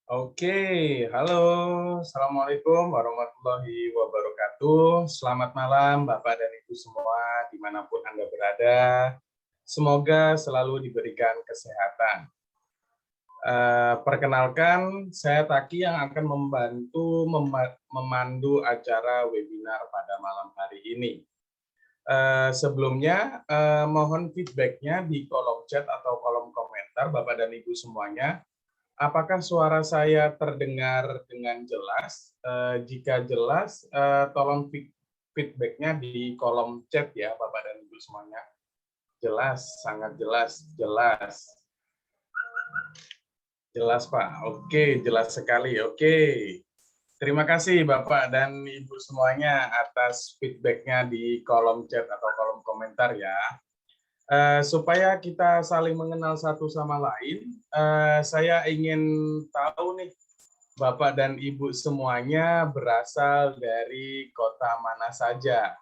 Oke, halo, Assalamualaikum warahmatullahi wabarakatuh. Selamat malam Bapak dan Ibu semua, dimanapun Anda berada. Semoga selalu diberikan kesehatan. Perkenalkan, saya Taki yang akan membantu memandu acara webinar pada malam hari ini. Sebelumnya, mohon feedback-nya di kolom chat atau kolom komentar Bapak dan Ibu semuanya. Apakah suara saya terdengar dengan jelas? Jika jelas, tolong feedback-nya di kolom chat ya, Bapak dan Ibu semuanya. Jelas, sangat jelas, jelas. Jelas, Pak. Oke, jelas sekali. Oke. Terima kasih Bapak dan Ibu semuanya atas feedback-nya di kolom chat atau kolom komentar ya. Supaya kita saling mengenal satu sama lain, saya ingin tahu nih, Bapak dan Ibu semuanya berasal dari kota mana saja?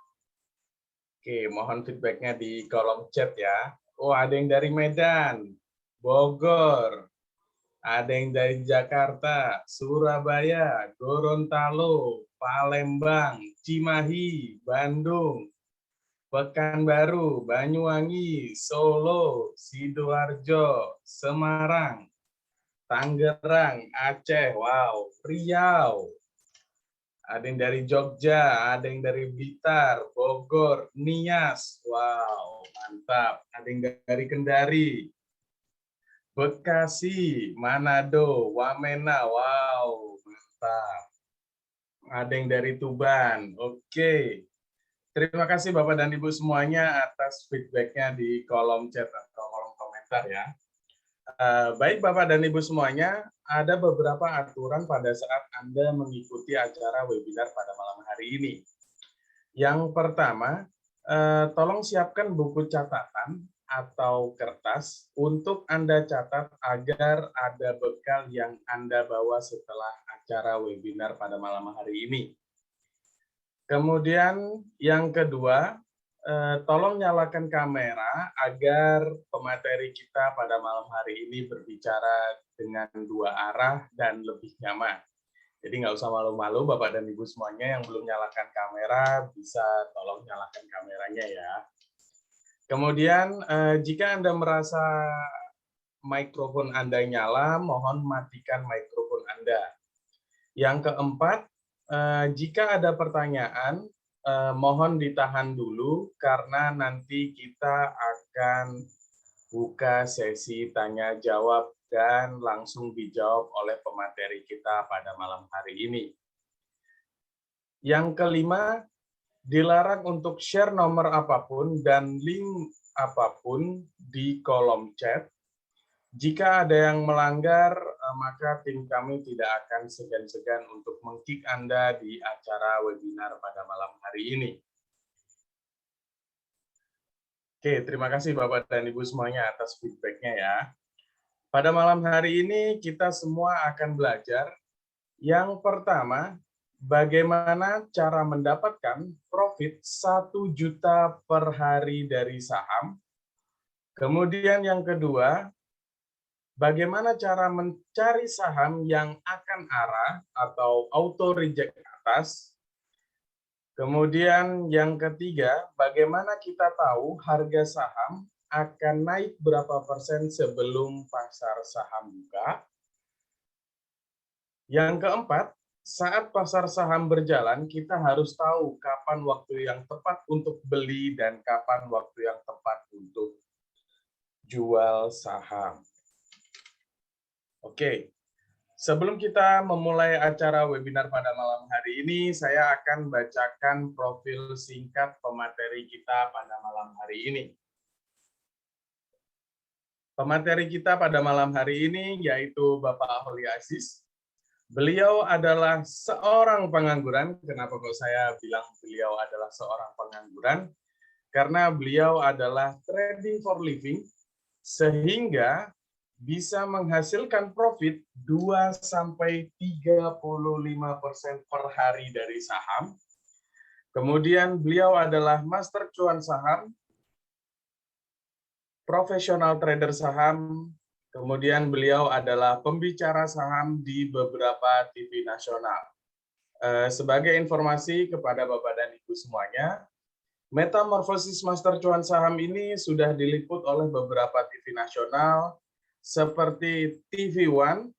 Oke, mohon feedback-nya di kolom chat ya. Oh, ada yang dari Medan, Bogor, ada yang dari Jakarta, Surabaya, Gorontalo, Palembang, Cimahi, Bandung, Pekanbaru, Banyuwangi, Solo, Sidoarjo, Semarang, Tangerang, Aceh, wow, Riau, ada yang dari Jogja, ada yang dari Blitar, Bogor, Nias, wow, mantap, ada yang dari Kendari, Bekasi, Manado, Wamena, wow, mantap, ada yang dari Tuban, oke. Terima kasih Bapak dan Ibu semuanya atas feedback-nya di kolom chat atau kolom komentar ya. Baik Bapak dan Ibu semuanya, ada beberapa aturan pada saat Anda mengikuti acara webinar pada malam hari ini. Yang pertama, tolong siapkan buku catatan atau kertas untuk Anda catat agar ada bekal yang Anda bawa setelah acara webinar pada malam hari ini. Kemudian yang kedua, tolong nyalakan kamera agar pemateri kita pada malam hari ini berbicara dengan dua arah dan lebih nyaman. Jadi nggak usah malu-malu Bapak dan Ibu semuanya yang belum nyalakan kamera, bisa tolong nyalakan kameranya ya. Kemudian jika Anda merasa mikrofon Anda nyala, mohon matikan mikrofon Anda. Yang keempat, jika ada pertanyaan, mohon ditahan dulu karena nanti kita akan buka sesi tanya jawab dan langsung dijawab oleh pemateri kita pada malam hari ini. Yang kelima, dilarang untuk share nomor apapun dan link apapun di kolom chat. Jika ada yang melanggar, maka tim kami tidak akan segan-segan untuk meng-kick Anda di acara webinar pada malam hari ini. Oke, terima kasih Bapak dan Ibu semuanya atas feedback-nya ya. Pada malam hari ini kita semua akan belajar. Yang pertama, bagaimana cara mendapatkan profit 1 juta per hari dari saham. Kemudian yang kedua, bagaimana cara mencari saham yang akan arah atau auto reject atas. Kemudian yang ketiga, bagaimana kita tahu harga saham akan naik berapa persen sebelum pasar saham buka. Yang keempat, saat pasar saham berjalan, kita harus tahu kapan waktu yang tepat untuk beli dan kapan waktu yang tepat untuk jual saham. Oke, sebelum kita memulai acara webinar pada malam hari ini, saya akan bacakan profil singkat pemateri kita pada malam hari ini. Pemateri kita pada malam hari ini yaitu Bapak Ahli Aziz. Beliau adalah seorang pengangguran. Kenapa kok saya bilang beliau adalah seorang pengangguran? Karena beliau adalah trading for living, sehingga bisa menghasilkan profit 2-35% per hari dari saham. Kemudian beliau adalah master cuan saham, profesional trader saham, Kemudian beliau adalah pembicara saham di beberapa TV nasional. Sebagai informasi kepada Bapak dan Ibu semuanya, Metamorfosis Master Cuan Saham ini sudah diliput oleh beberapa TV nasional seperti TV One,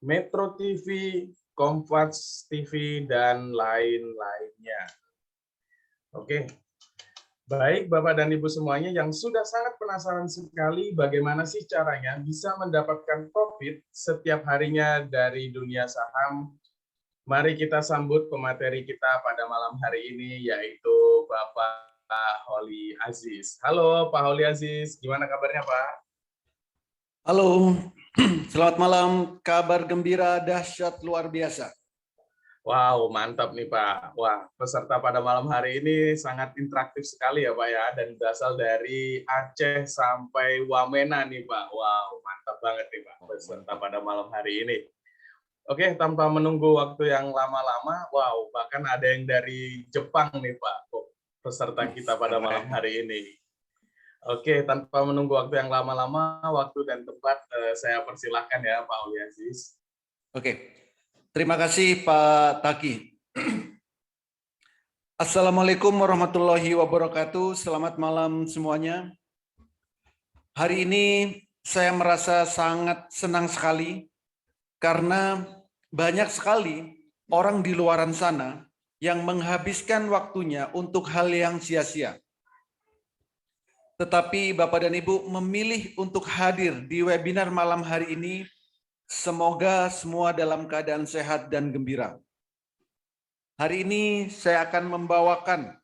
Metro TV, Kompas TV, dan lain-lainnya. Oke, baik Bapak dan Ibu semuanya yang sudah sangat penasaran sekali bagaimana sih caranya bisa mendapatkan profit setiap harinya dari dunia saham. Mari kita sambut pemateri kita pada malam hari ini, yaitu Bapak Holly Aziz. Halo Pak Holly Aziz, gimana kabarnya Pak? Halo, selamat malam, kabar gembira dahsyat luar biasa. Wow, mantap nih Pak. Wah, peserta pada malam hari ini sangat interaktif sekali ya Pak ya, dan berasal dari Aceh sampai Wamena nih Pak. Wow, mantap banget nih Pak peserta pada malam hari ini. Oke, tanpa menunggu waktu yang lama-lama, wow, bahkan ada yang dari Jepang nih Pak, peserta kita pada malam hari ini. Oke, tanpa menunggu waktu yang lama-lama, waktu dan tempat saya persilahkan ya Pak Holly Aziz. Oke. Terima kasih Pak Taki. Assalamualaikum warahmatullahi wabarakatuh. Selamat malam semuanya. Hari ini saya merasa sangat senang sekali karena banyak sekali orang di luaran sana yang menghabiskan waktunya untuk hal yang sia-sia. Tetapi Bapak dan Ibu memilih untuk hadir di webinar malam hari ini. Semoga semua dalam keadaan sehat dan gembira. Hari ini saya akan membawakan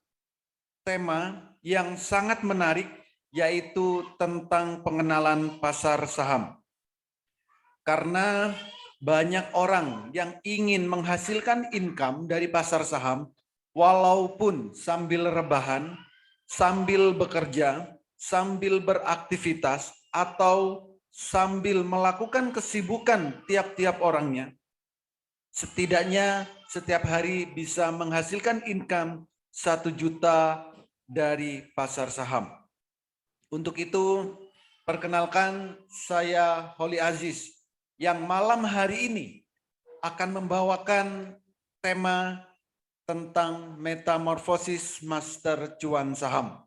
tema yang sangat menarik, yaitu tentang pengenalan pasar saham. Karena banyak orang yang ingin menghasilkan income dari pasar saham, walaupun sambil rebahan, sambil bekerja, sambil beraktivitas, atau sambil melakukan kesibukan tiap-tiap orangnya, setidaknya setiap hari bisa menghasilkan income 1 juta dari pasar saham. Untuk itu, perkenalkan saya Holly Aziz yang malam hari ini akan membawakan tema tentang metamorfosis master cuan saham.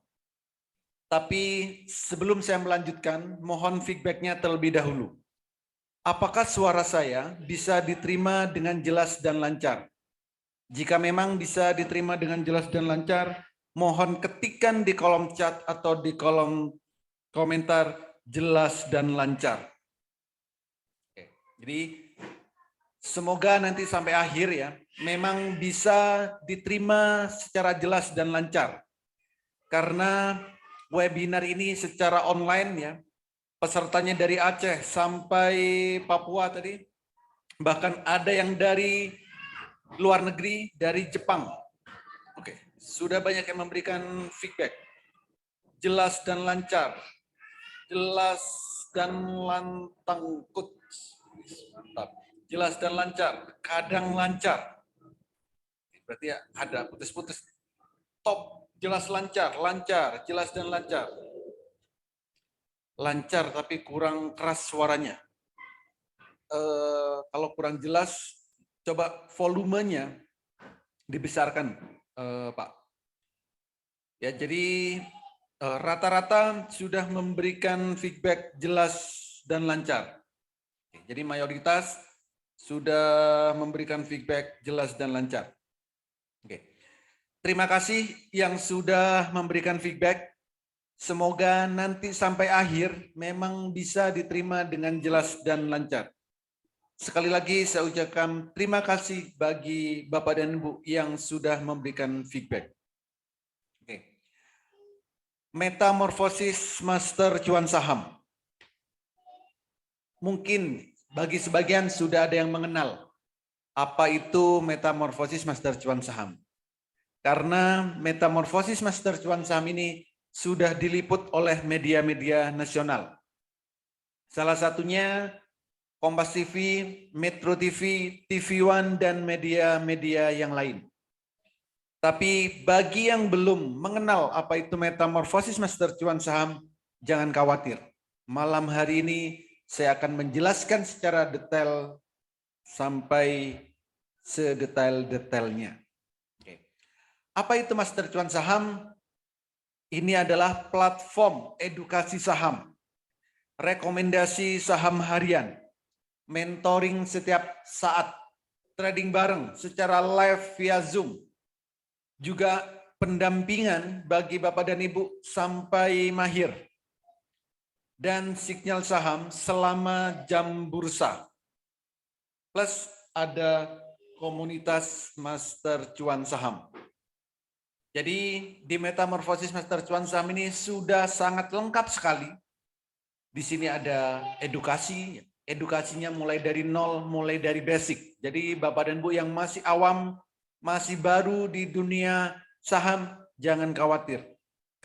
Tapi sebelum saya melanjutkan, mohon feedback-nya terlebih dahulu. Apakah suara saya bisa diterima dengan jelas dan lancar? Jika memang bisa diterima dengan jelas dan lancar, mohon ketikkan di kolom chat atau di kolom komentar jelas dan lancar. Oke, jadi semoga nanti sampai akhir ya, memang bisa diterima secara jelas dan lancar. Karena webinar ini secara online ya, pesertanya dari Aceh sampai Papua tadi, bahkan ada yang dari luar negeri, dari Jepang. Oke, sudah banyak yang memberikan feedback. Jelas dan lancar. Jelas dan lantangkut. Mantap. Jelas dan lancar. Kadang lancar. Berarti ya ada putus-putus. Top. Jelas lancar, lancar, jelas dan lancar. Lancar tapi kurang keras suaranya. Kalau kurang jelas, coba volumenya dibesarkan, Pak. Ya, jadi rata-rata sudah memberikan feedback jelas dan lancar. Jadi mayoritas sudah memberikan feedback jelas dan lancar. Oke. Terima kasih yang sudah memberikan feedback. Semoga nanti sampai akhir memang bisa diterima dengan jelas dan lancar. Sekali lagi saya ucapkan terima kasih bagi Bapak dan Ibu yang sudah memberikan feedback. Oke. Metamorfosis master cuan saham. Mungkin bagi sebagian sudah ada yang mengenal apa itu metamorfosis master cuan saham. Karena metamorfosis master cuan saham ini sudah diliput oleh media-media nasional. Salah satunya Kompas TV, Metro TV, TV One, dan media-media yang lain. Tapi bagi yang belum mengenal apa itu metamorfosis master cuan saham, jangan khawatir. Malam hari ini Saya akan menjelaskan secara detail sampai sedetail-detailnya. Oke. Apa itu Master Cuan Saham? Ini adalah platform edukasi saham, rekomendasi saham harian, mentoring setiap saat, trading bareng secara live via Zoom, juga pendampingan bagi Bapak dan Ibu sampai mahir, dan sinyal saham selama jam bursa. Plus ada komunitas Master Cuan Saham. Jadi di Metamorfosis Master Cuan Saham ini sudah sangat lengkap sekali. Di sini ada edukasi, edukasinya mulai dari nol, mulai dari basic. Jadi Bapak dan Bu yang masih awam, masih baru di dunia saham, jangan khawatir.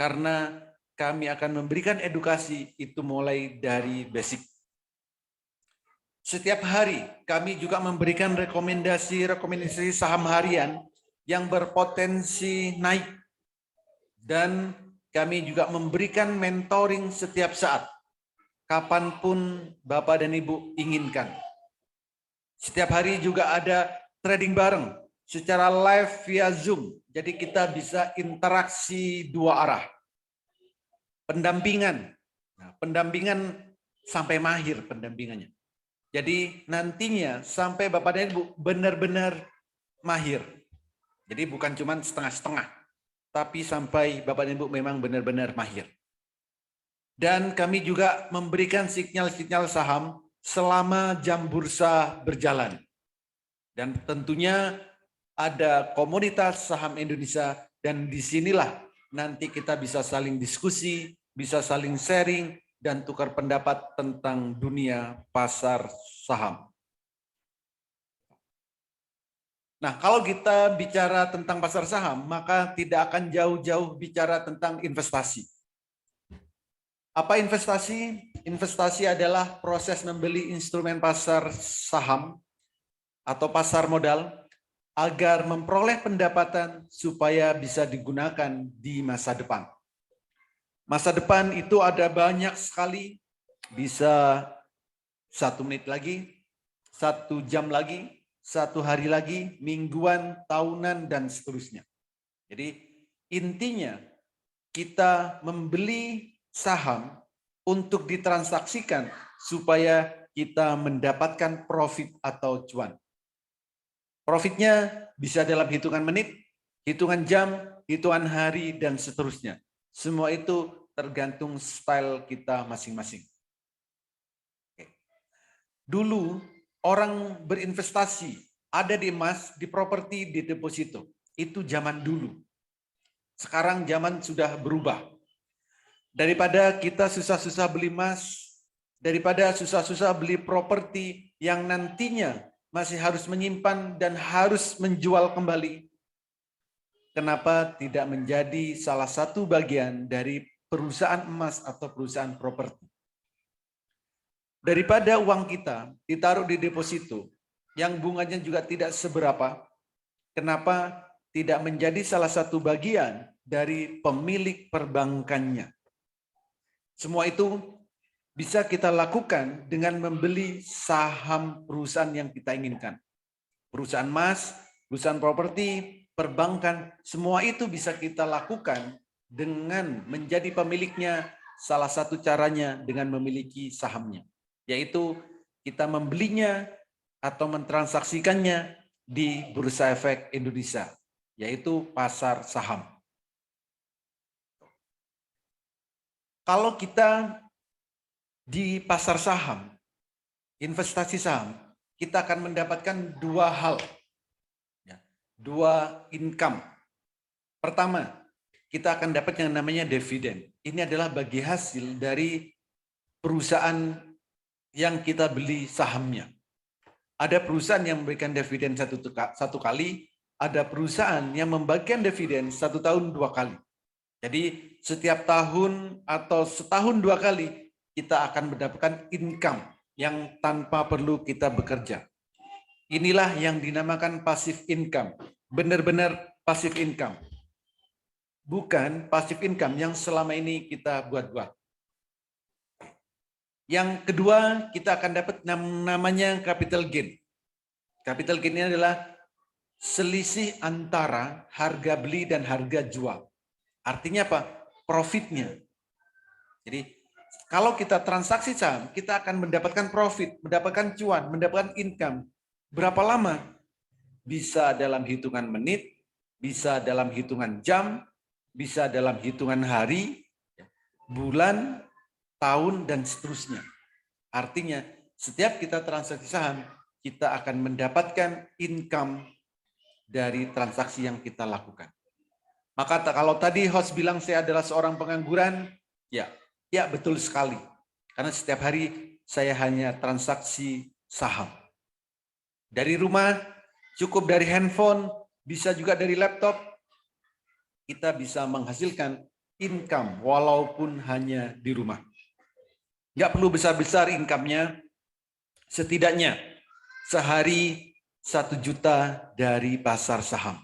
Karena kami akan memberikan edukasi itu mulai dari basic. Setiap hari kami juga memberikan rekomendasi saham harian yang berpotensi naik. Dan kami juga memberikan mentoring setiap saat, kapanpun Bapak dan Ibu inginkan. Setiap hari juga ada trading bareng secara live via Zoom. Jadi kita bisa interaksi dua arah. Pendampingan. Nah, pendampingan sampai mahir pendampingannya. Jadi nantinya sampai Bapak dan Ibu benar-benar mahir. Jadi bukan cuma setengah-setengah, tapi sampai Bapak dan Ibu memang benar-benar mahir. Dan kami juga memberikan sinyal-sinyal saham selama jam bursa berjalan. Dan tentunya ada komunitas saham Indonesia, dan disinilah nanti kita bisa saling diskusi, bisa saling sharing, dan tukar pendapat tentang dunia pasar saham. Nah, kalau kita bicara tentang pasar saham, maka tidak akan jauh-jauh bicara tentang investasi. Apa investasi? Investasi adalah proses membeli instrumen pasar saham atau pasar modal agar memperoleh pendapatan supaya bisa digunakan di masa depan. Masa depan itu ada banyak sekali, bisa 1 menit lagi, 1 jam lagi, 1 hari lagi, mingguan, tahunan, dan seterusnya. Jadi intinya kita membeli saham untuk ditransaksikan supaya kita mendapatkan profit atau cuan. Profitnya bisa dalam hitungan menit, hitungan jam, hitungan hari, dan seterusnya. Semua itu tergantung style kita masing-masing. Dulu orang berinvestasi ada di emas, di properti, di deposito. Itu zaman dulu. Sekarang zaman sudah berubah. Daripada kita susah-susah beli emas, daripada susah-susah beli properti yang nantinya masih harus menyimpan dan harus menjual kembali, kenapa tidak menjadi salah satu bagian dari perusahaan emas atau perusahaan properti? Daripada uang kita ditaruh di deposito yang bunganya juga tidak seberapa, kenapa tidak menjadi salah satu bagian dari pemilik perbankannya? Semua itu bisa kita lakukan dengan membeli saham perusahaan yang kita inginkan. Perusahaan emas, perusahaan properti, perbankan, semua itu bisa kita lakukan dengan menjadi pemiliknya. Salah satu caranya dengan memiliki sahamnya, yaitu kita membelinya atau mentransaksikannya di Bursa Efek Indonesia, yaitu pasar saham. Kalau kita di pasar saham, investasi saham, kita akan mendapatkan 2 hal, 2 income. Pertama, kita akan dapat yang namanya dividen. Ini adalah bagi hasil dari perusahaan yang kita beli sahamnya. Ada perusahaan yang memberikan dividen satu kali, ada perusahaan yang membagikan dividen 1 tahun 2 kali. Jadi setiap tahun atau setahun 2 kali kita akan mendapatkan income yang tanpa perlu kita bekerja. Inilah yang dinamakan passive income. Benar-benar passive income. Bukan passive income yang selama ini kita buat-buat. Yang kedua, kita akan dapat namanya capital gain. Capital gain ini adalah selisih antara harga beli dan harga jual. Artinya apa? Profitnya. Jadi kalau kita transaksi saham, kita akan mendapatkan profit, mendapatkan cuan, mendapatkan income. Berapa lama? Bisa dalam hitungan menit, bisa dalam hitungan jam, bisa dalam hitungan hari, bulan, tahun, dan seterusnya. Artinya, setiap kita transaksi saham, kita akan mendapatkan income dari transaksi yang kita lakukan. Maka kalau tadi host bilang saya adalah seorang pengangguran, ya betul sekali. Karena setiap hari saya hanya transaksi saham. Dari rumah, cukup dari handphone, bisa juga dari laptop, kita bisa menghasilkan income walaupun hanya di rumah. Nggak perlu besar-besar income-nya, setidaknya sehari 1 juta dari pasar saham.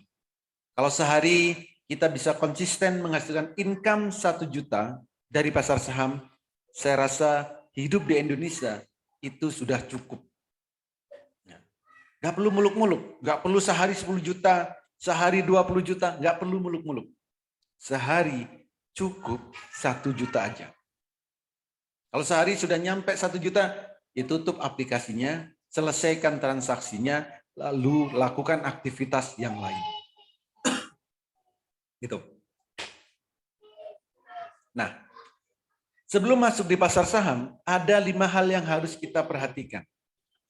Kalau sehari kita bisa konsisten menghasilkan income 1 juta dari pasar saham, saya rasa hidup di Indonesia itu sudah cukup. Nggak perlu muluk-muluk, nggak perlu sehari 10 juta, sehari 20 juta, nggak perlu muluk-muluk. Sehari cukup 1 juta aja. Kalau sehari sudah nyampe 1 juta, ya tutup aplikasinya, selesaikan transaksinya, lalu lakukan aktivitas yang lain. Gitu. Nah, sebelum masuk di pasar saham, ada 5 hal yang harus kita perhatikan.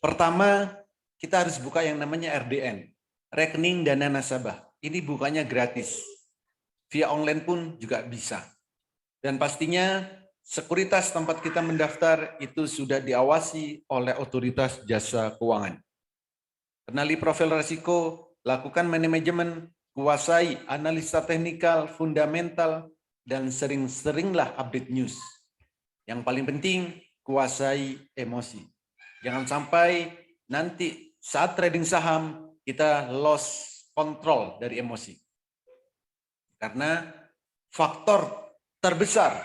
Pertama, kita harus buka yang namanya RDN, rekening dana nasabah. Ini bukanya gratis. Via online pun juga bisa. Dan pastinya sekuritas tempat kita mendaftar itu sudah diawasi oleh otoritas jasa keuangan. Kenali profil risiko, lakukan manajemen, kuasai analisa teknikal, fundamental, dan sering-seringlah update news. Yang paling penting, kuasai emosi. Jangan sampai nanti saat trading saham, kita lost control dari emosi. Karena faktor terbesar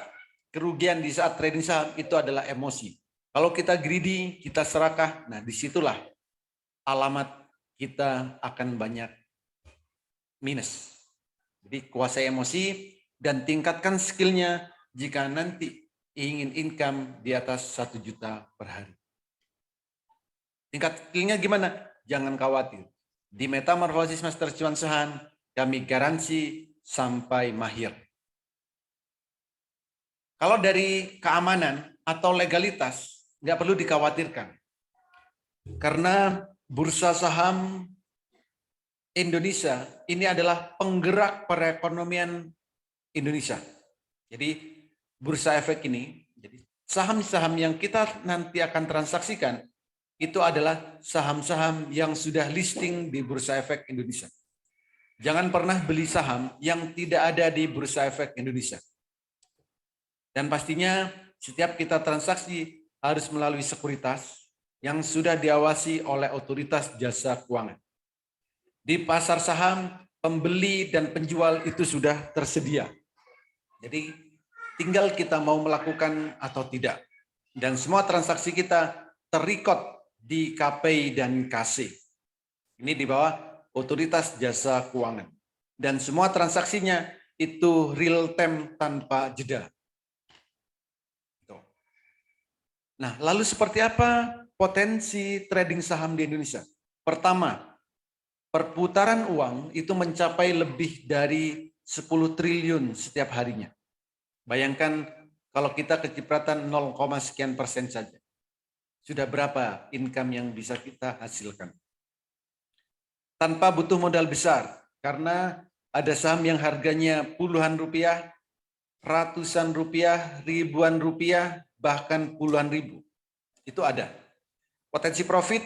kerugian di saat trading saham itu adalah emosi. Kalau kita greedy, kita serakah, nah disitulah alamat kita akan banyak minus. Jadi kuasai emosi dan tingkatkan skillnya jika nanti ingin income di atas 1 juta per hari. Tingkat skillnya gimana? Jangan khawatir. Di Metamorphosis Master Cuan Saham, kami garansi sampai mahir. Kalau dari keamanan atau legalitas, nggak perlu dikhawatirkan. Karena bursa saham Indonesia ini adalah penggerak perekonomian Indonesia. Jadi bursa efek ini, jadi saham-saham yang kita nanti akan transaksikan, itu adalah saham-saham yang sudah listing di Bursa Efek Indonesia. Jangan pernah beli saham yang tidak ada di Bursa Efek Indonesia. Dan pastinya setiap kita transaksi harus melalui sekuritas yang sudah diawasi oleh otoritas jasa keuangan. Di pasar saham, pembeli dan penjual itu sudah tersedia. Jadi tinggal kita mau melakukan atau tidak. Dan semua transaksi kita terrecord di KPI dan KC. Ini di bawah otoritas jasa keuangan. Dan semua transaksinya itu real time tanpa jeda. Nah, lalu seperti apa potensi trading saham di Indonesia? Pertama, perputaran uang itu mencapai lebih dari 10 triliun setiap harinya. Bayangkan kalau kita kecipratan 0, sekian persen saja. Sudah berapa income yang bisa kita hasilkan? Tanpa butuh modal besar, karena ada saham yang harganya puluhan rupiah, ratusan rupiah, ribuan rupiah, bahkan puluhan ribu. Itu ada. Potensi profit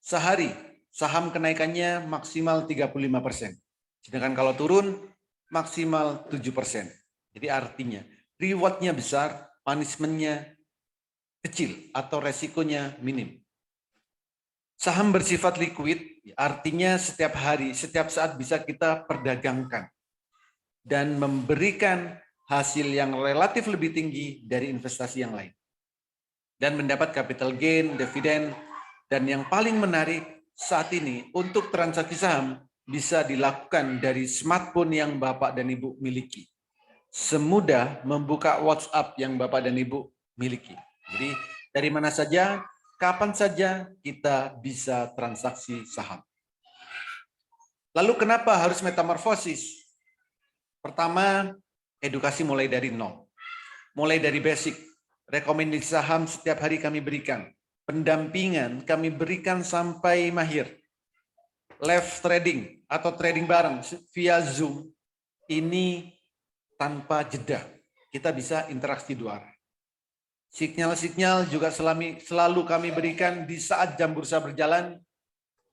sehari, saham kenaikannya maksimal 35%. Sedangkan kalau turun, maksimal 7%. Jadi artinya, reward-nya besar, punishment-nya kecil atau resikonya minim. Saham bersifat liquid, artinya setiap hari, setiap saat bisa kita perdagangkan dan memberikan hasil yang relatif lebih tinggi dari investasi yang lain. dan mendapat capital gain, dividen, dan yang paling menarik saat ini untuk transaksi saham bisa dilakukan dari smartphone yang Bapak dan Ibu miliki. Semudah membuka WhatsApp yang Bapak dan Ibu miliki. Jadi dari mana saja, kapan saja kita bisa transaksi saham. Lalu kenapa harus metamorfosis? Pertama, edukasi mulai dari nol. Mulai dari basic. Rekomendasi saham setiap hari kami berikan. Pendampingan kami berikan sampai mahir. Live trading atau trading bareng via Zoom ini tanpa jeda. Kita bisa interaksi dua arah. Sinyal-sinyal juga selalu kami berikan di saat jam bursa berjalan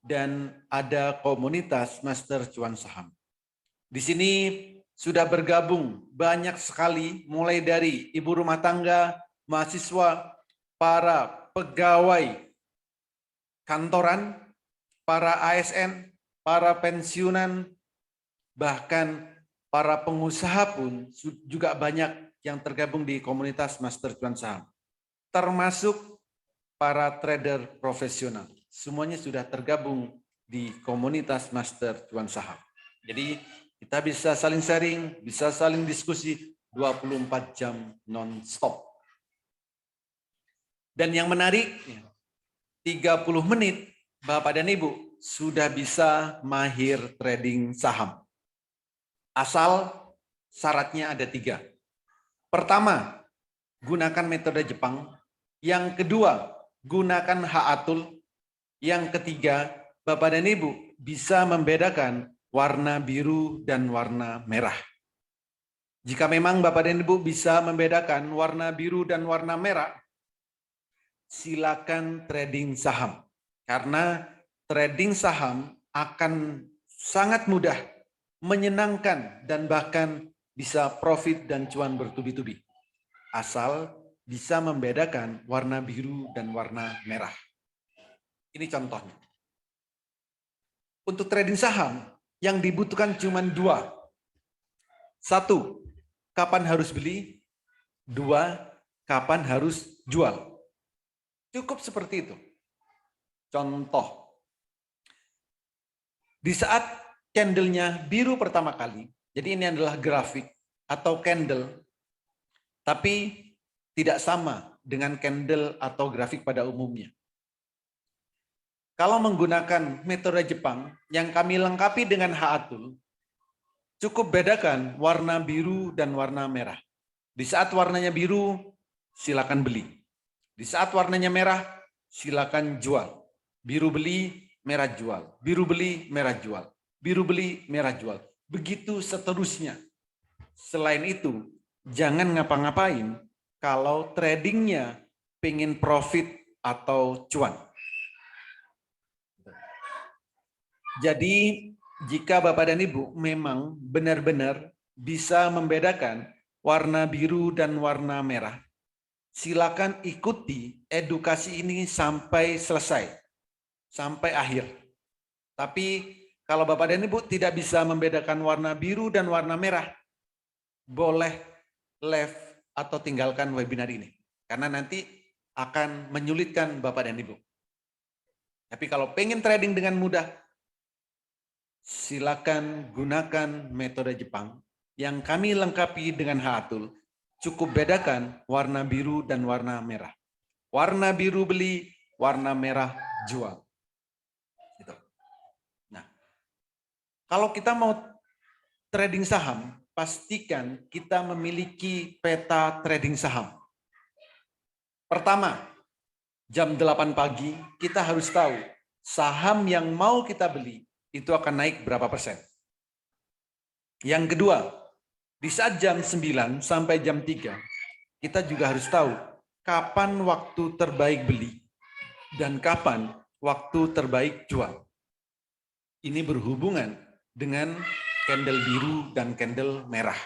dan ada komunitas master cuan saham. Di sini sudah bergabung banyak sekali, mulai dari ibu rumah tangga, mahasiswa, para pegawai kantoran, para ASN, para pensiunan, bahkan para pengusaha pun juga banyak yang tergabung di komunitas Master Cuan Saham. Termasuk para trader profesional. Semuanya sudah tergabung di komunitas Master Cuan Saham. Jadi kita bisa saling sharing, bisa saling diskusi 24 jam non-stop. Dan yang menarik, 30 menit Bapak dan Ibu sudah bisa mahir trading saham. Asal syaratnya ada 3. Pertama, gunakan metode Jepang. Yang kedua, gunakan Haatul. Yang ketiga, Bapak dan Ibu bisa membedakan warna biru dan warna merah. Jika memang Bapak dan Ibu bisa membedakan warna biru dan warna merah, silakan trading saham. Karena trading saham akan sangat mudah, menyenangkan, dan bahkan bisa profit dan cuan bertubi-tubi. Asal bisa membedakan warna biru dan warna merah. Ini contohnya. Untuk trading saham, yang dibutuhkan cuma 2. 1, kapan harus beli. 2, kapan harus jual. Cukup seperti itu. Contoh. Di saat candlenya biru pertama kali, jadi ini adalah grafik atau candle, tapi tidak sama dengan candle atau grafik pada umumnya. Kalau menggunakan metode Jepang yang kami lengkapi dengan Haatul, cukup bedakan warna biru dan warna merah. Di saat warnanya biru, silakan beli. Di saat warnanya merah, silakan jual. Biru beli, merah jual. Biru beli, merah jual. Biru beli, merah jual. Begitu seterusnya. Selain itu, jangan ngapa-ngapain kalau tradingnya pengen profit atau cuan. Jadi, jika Bapak dan Ibu memang benar-benar bisa membedakan warna biru dan warna merah, silakan ikuti edukasi ini sampai selesai, sampai akhir. Tapi kalau Bapak dan Ibu tidak bisa membedakan warna biru dan warna merah, boleh left atau tinggalkan webinar ini. Karena nanti akan menyulitkan Bapak dan Ibu. Tapi kalau pengen trading dengan mudah, silakan gunakan metode Jepang yang kami lengkapi dengan Haatul. Cukup bedakan warna biru dan warna merah. Warna biru beli, warna merah jual. Gitu. Nah, kalau kita mau trading saham, pastikan kita memiliki peta trading saham. Pertama, jam 8 pagi kita harus tahu saham yang mau kita beli itu akan naik berapa persen. Yang kedua, di saat jam 9 sampai jam 3, kita juga harus tahu kapan waktu terbaik beli dan kapan waktu terbaik jual. Ini berhubungan dengan candle biru dan candle merah.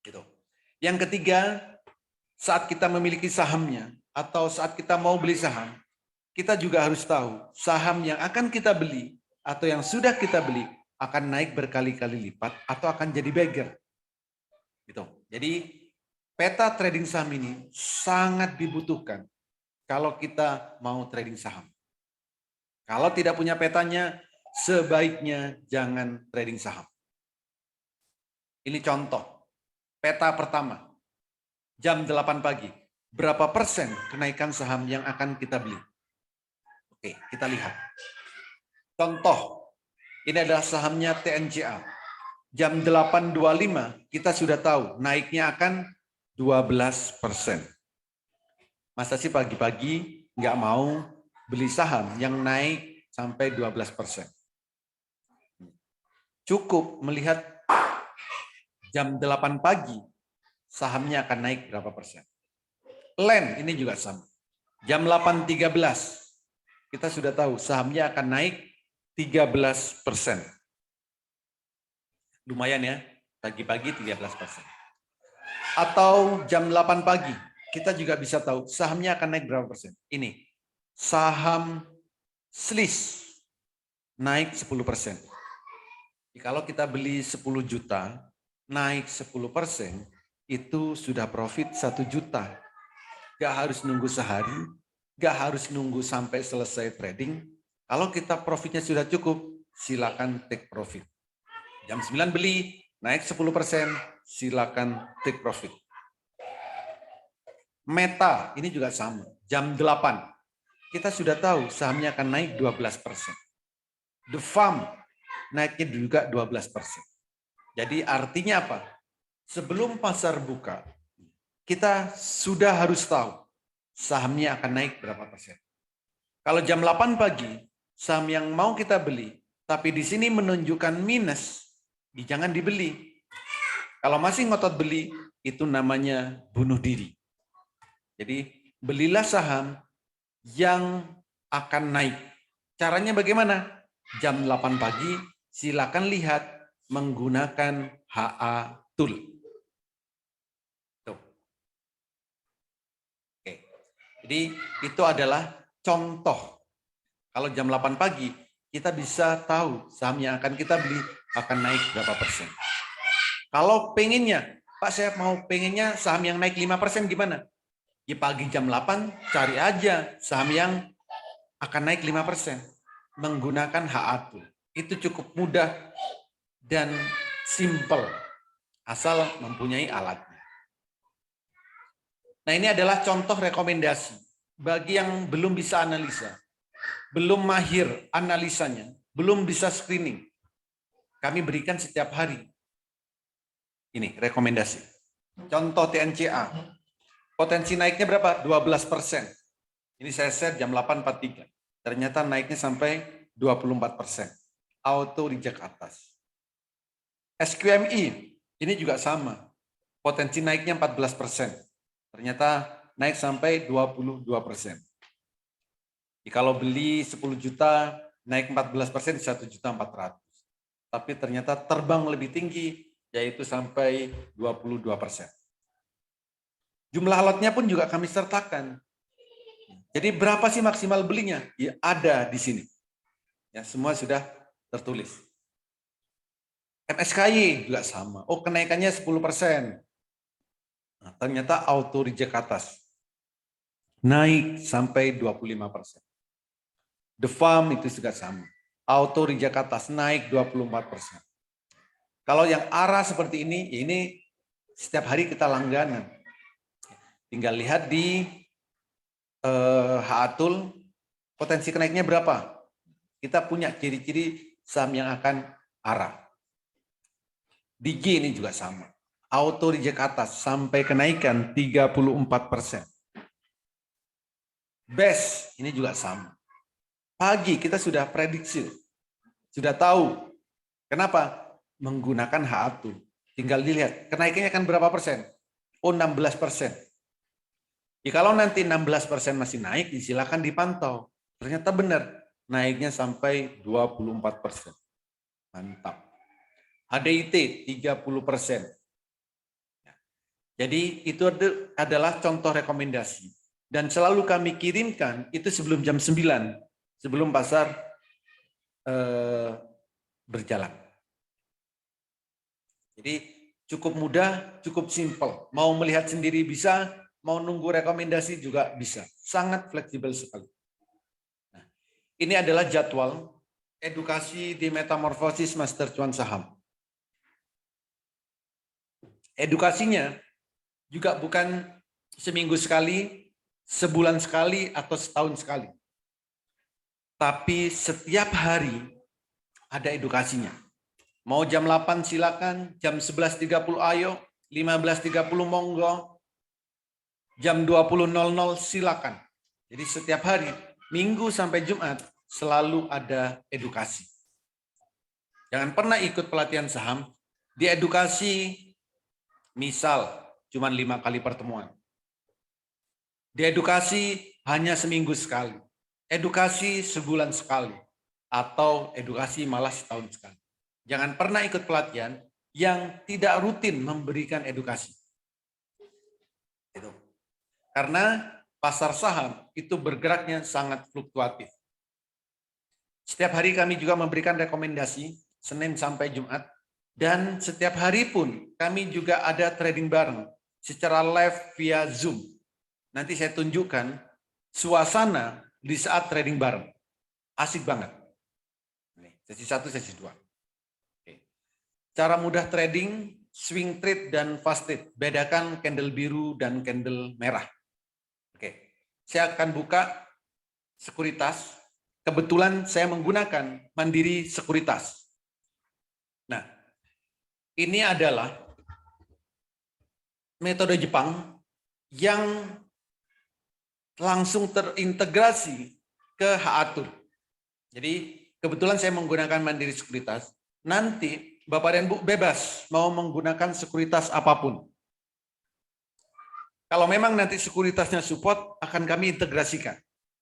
Gitu. Yang ketiga, saat kita memiliki sahamnya atau saat kita mau beli saham, kita juga harus tahu saham yang akan kita beli atau yang sudah kita beli akan naik berkali-kali lipat atau akan jadi beggar. Gitu. Jadi peta trading saham ini sangat dibutuhkan kalau kita mau trading saham. Kalau tidak punya petanya, sebaiknya jangan trading saham. Ini contoh. Peta pertama, jam 8 pagi. Berapa persen kenaikan saham yang akan kita beli? Oke, kita lihat. Contoh, ini adalah sahamnya TNCA. Jam 8.25 kita sudah tahu naiknya akan 12%. Masa sih pagi-pagi nggak mau beli saham yang naik sampai 12%? Cukup melihat jam 8 pagi sahamnya akan naik berapa persen. LEN ini juga sama. Jam 8.13 kita sudah tahu sahamnya akan naik 13%. Lumayan ya, pagi-pagi 13%. Atau jam 8 pagi, kita juga bisa tahu sahamnya akan naik berapa persen. Ini, saham SLIS naik 10%. Kalau kita beli 10 juta, naik 10%, itu sudah profit 1 juta. Gak harus nunggu sehari, gak harus nunggu sampai selesai trading. Kalau kita profitnya sudah cukup, silakan take profit. Jam 9 beli, naik 10%, silakan take profit. Meta, ini juga sama. Jam 8, kita sudah tahu sahamnya akan naik 12%. The Farm, naiknya juga 12%. Jadi artinya apa? Sebelum pasar buka, kita sudah harus tahu sahamnya akan naik berapa persen. Kalau jam 8 pagi, saham yang mau kita beli, tapi di sini menunjukkan minus, jangan dibeli. Kalau masih ngotot beli, itu namanya bunuh diri. Jadi belilah saham yang akan naik. Caranya bagaimana? Jam 8 pagi, silakan lihat menggunakan HA Tool. Tuh. Oke. Jadi itu adalah contoh. Kalau jam 8 pagi, kita bisa tahu saham yang akan kita beli akan naik berapa persen. Kalau pengennya, Pak saya mau pengennya saham yang naik 5% gimana? Di pagi jam 8, cari aja saham yang akan naik 5%. Menggunakan HA Tool. Itu cukup mudah dan simple. Asal mempunyai alatnya. Nah ini adalah contoh rekomendasi. Bagi yang belum bisa analisa. Belum mahir analisanya. Belum bisa screening. Kami berikan setiap hari. Ini rekomendasi. Contoh TNCA. Potensi naiknya berapa? 12%. Ini saya set jam 8.43. Ternyata naiknya sampai 24%. Auto reject atas. SQMI, ini juga sama. Potensi naiknya 14%. Ternyata naik sampai 22%. Jadi kalau beli 10 juta, naik 14%, 1.400.000. Tapi ternyata terbang lebih tinggi, yaitu sampai 22%. Jumlah lotnya pun juga kami sertakan. Jadi berapa sih maksimal belinya? Ya, ada di sini. Ya, semua sudah tertulis. MSKY juga sama. Oh, kenaikannya 10%. Nah, ternyata auto reject atas. Naik sampai 25%. The Farm itu juga sama. Auto reject atas naik 24%. Kalau yang arah seperti ini, ya ini setiap hari kita langganan. Tinggal lihat di HA Tool, potensi kenaiknya berapa? Kita punya ciri-ciri saham yang akan arah. DG ini juga sama. Auto reject atas sampai kenaikan 34%. BES ini juga sama. Pagi kita sudah prediksi. Sudah tahu. Kenapa? Menggunakan HA Tool. Tinggal dilihat. Kenaikannya akan berapa persen? Oh 16%. Ya, kalau nanti 16% masih naik, silakan dipantau. Ternyata benar. Naiknya sampai 24%. Mantap. HDIT 30%. Jadi itu adalah contoh rekomendasi. Dan selalu kami kirimkan itu sebelum jam 9. Sebelum pasar berjalan. Jadi Cukup mudah, cukup simple. Mau melihat sendiri bisa, mau nunggu rekomendasi juga bisa. Sangat fleksibel sekali. Nah, ini adalah jadwal edukasi di Metamorfosis Master Cuan Saham. Edukasinya juga bukan seminggu sekali, sebulan sekali, atau setahun sekali. Tapi setiap hari ada edukasinya. Mau jam 8 silakan, jam 11.30 ayo, 15.30 monggo, jam 20.00 silakan. Jadi setiap hari, Minggu sampai Jumat, selalu ada edukasi. Jangan pernah ikut pelatihan saham, di edukasi misal cuma 5 kali pertemuan. Di edukasi hanya seminggu sekali. Edukasi sebulan sekali. Atau edukasi malah setahun sekali. Jangan pernah ikut pelatihan yang tidak rutin memberikan edukasi. Itu. Karena pasar saham itu bergeraknya sangat fluktuatif. Setiap hari kami juga memberikan rekomendasi, Senin sampai Jumat. Dan setiap hari pun kami juga ada trading bareng secara live via Zoom. Nanti saya tunjukkan suasana di saat trading bareng. Asik banget. Sesi 1, sesi 2. Cara mudah trading, swing trade dan fast trade. Bedakan candle biru dan candle merah. Oke. Saya akan buka sekuritas. Kebetulan saya menggunakan Mandiri Sekuritas. Nah, ini adalah metode Jepang yang langsung terintegrasi ke HATUR. Jadi kebetulan saya menggunakan Mandiri Sekuritas. Nanti Bapak dan Bu bebas mau menggunakan sekuritas apapun. Kalau memang nanti sekuritasnya support, akan kami integrasikan.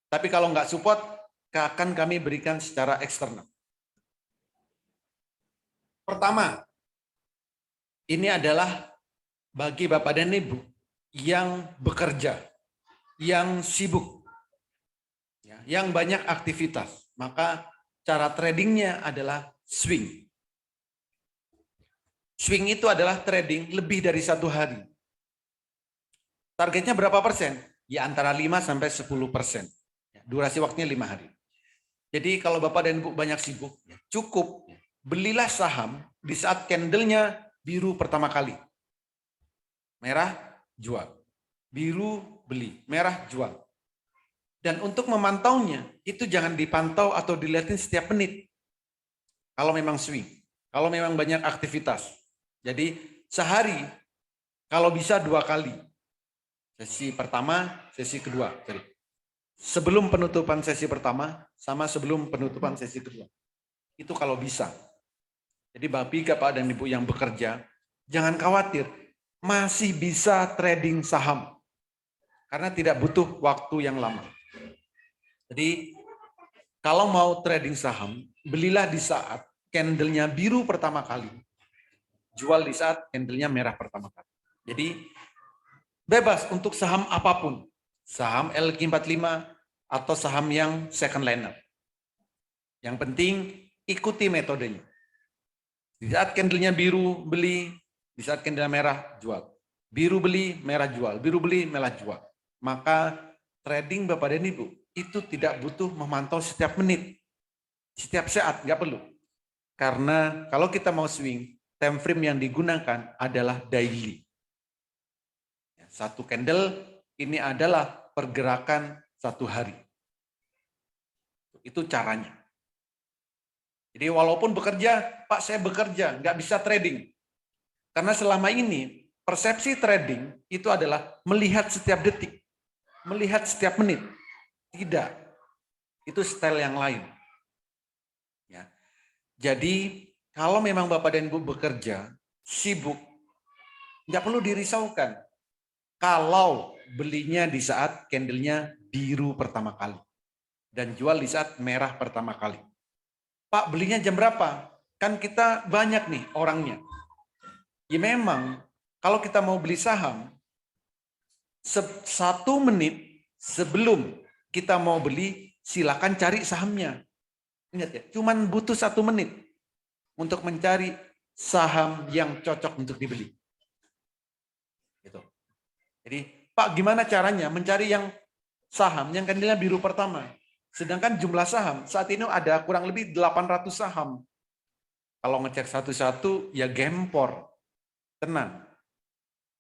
Tapi kalau nggak support, akan kami berikan secara eksternal. Pertama, ini adalah bagi Bapak dan Ibu yang bekerja, yang sibuk, yang banyak aktivitas. Maka cara tradingnya adalah swing. Swing itu adalah trading lebih dari 1 hari. Targetnya berapa persen? Ya antara 5-10%. Durasi waktunya 5 hari. Jadi kalau Bapak dan Ibu banyak sibuk, cukup belilah saham di saat candlenya biru pertama kali. Merah, jual. Biru, beli. Merah, jual. Dan untuk memantaunya, itu jangan dipantau atau dilihatin setiap menit. Kalau memang swing. Kalau memang banyak aktivitas. Jadi sehari, kalau bisa 2 kali. Sesi pertama, sesi kedua. Sorry. Sebelum penutupan sesi pertama, sama sebelum penutupan sesi kedua. Itu kalau bisa. Jadi Bapak dan Ibu yang bekerja, jangan khawatir. Masih bisa trading saham. Karena tidak butuh waktu yang lama. Jadi kalau mau trading saham, belilah di saat candlenya biru pertama kali. Jual di saat candlenya merah pertama kali. Jadi bebas untuk saham apapun. Saham LQ45 atau saham yang second liner. Yang penting ikuti metodenya. Di saat candlenya biru, beli. Di saat candlenya merah, jual. Biru beli, merah jual. Biru beli, merah jual. Maka trading Bapak dan Ibu itu tidak butuh memantau setiap menit. Setiap saat, nggak perlu. Karena kalau kita mau swing, time frame yang digunakan adalah daily. 1 candle ini adalah pergerakan 1 hari. Itu caranya. Jadi walaupun bekerja, Pak saya bekerja, nggak bisa trading. Karena selama ini persepsi trading itu adalah melihat setiap detik, melihat setiap menit. Tidak, itu style yang lain. Ya. Jadi kalau memang Bapak dan Ibu bekerja, sibuk, nggak perlu dirisaukan. Kalau belinya di saat candlenya biru pertama kali. Dan jual di saat merah pertama kali. Pak belinya jam berapa? Kan kita banyak nih orangnya. Ya memang kalau kita mau beli saham, 1 menit sebelum kita mau beli, silakan cari sahamnya. Ingat ya, cuman butuh 1 menit untuk mencari saham yang cocok untuk dibeli. Gitu. Jadi, Pak, gimana caranya mencari yang saham yang candlenya biru pertama? Sedangkan jumlah saham saat ini ada kurang lebih 800 saham. Kalau ngecek satu-satu, ya gempor. Tenang.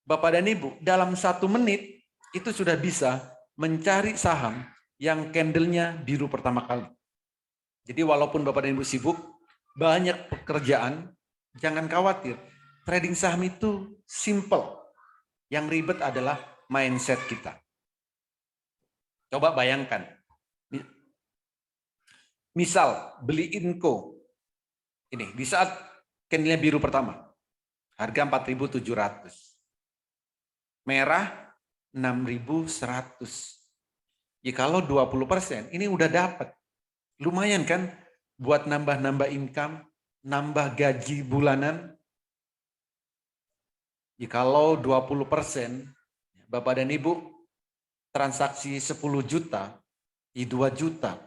Bapak dan Ibu, dalam 1 menit itu sudah bisa mencari saham yang candlenya biru pertama kali. Jadi walaupun Bapak dan Ibu sibuk, banyak pekerjaan, jangan khawatir. Trading saham itu simple. Yang ribet adalah mindset kita. Coba bayangkan. Misal beli Inco. Ini di saat candlenya biru pertama. Harga 4.700. Merah 6.100. Ya kalau 20%, ini udah dapat. Lumayan kan buat nambah-nambah income, nambah gaji bulanan. Ya kalau 20%, Bapak dan Ibu, transaksi 10 juta, ya 2 juta.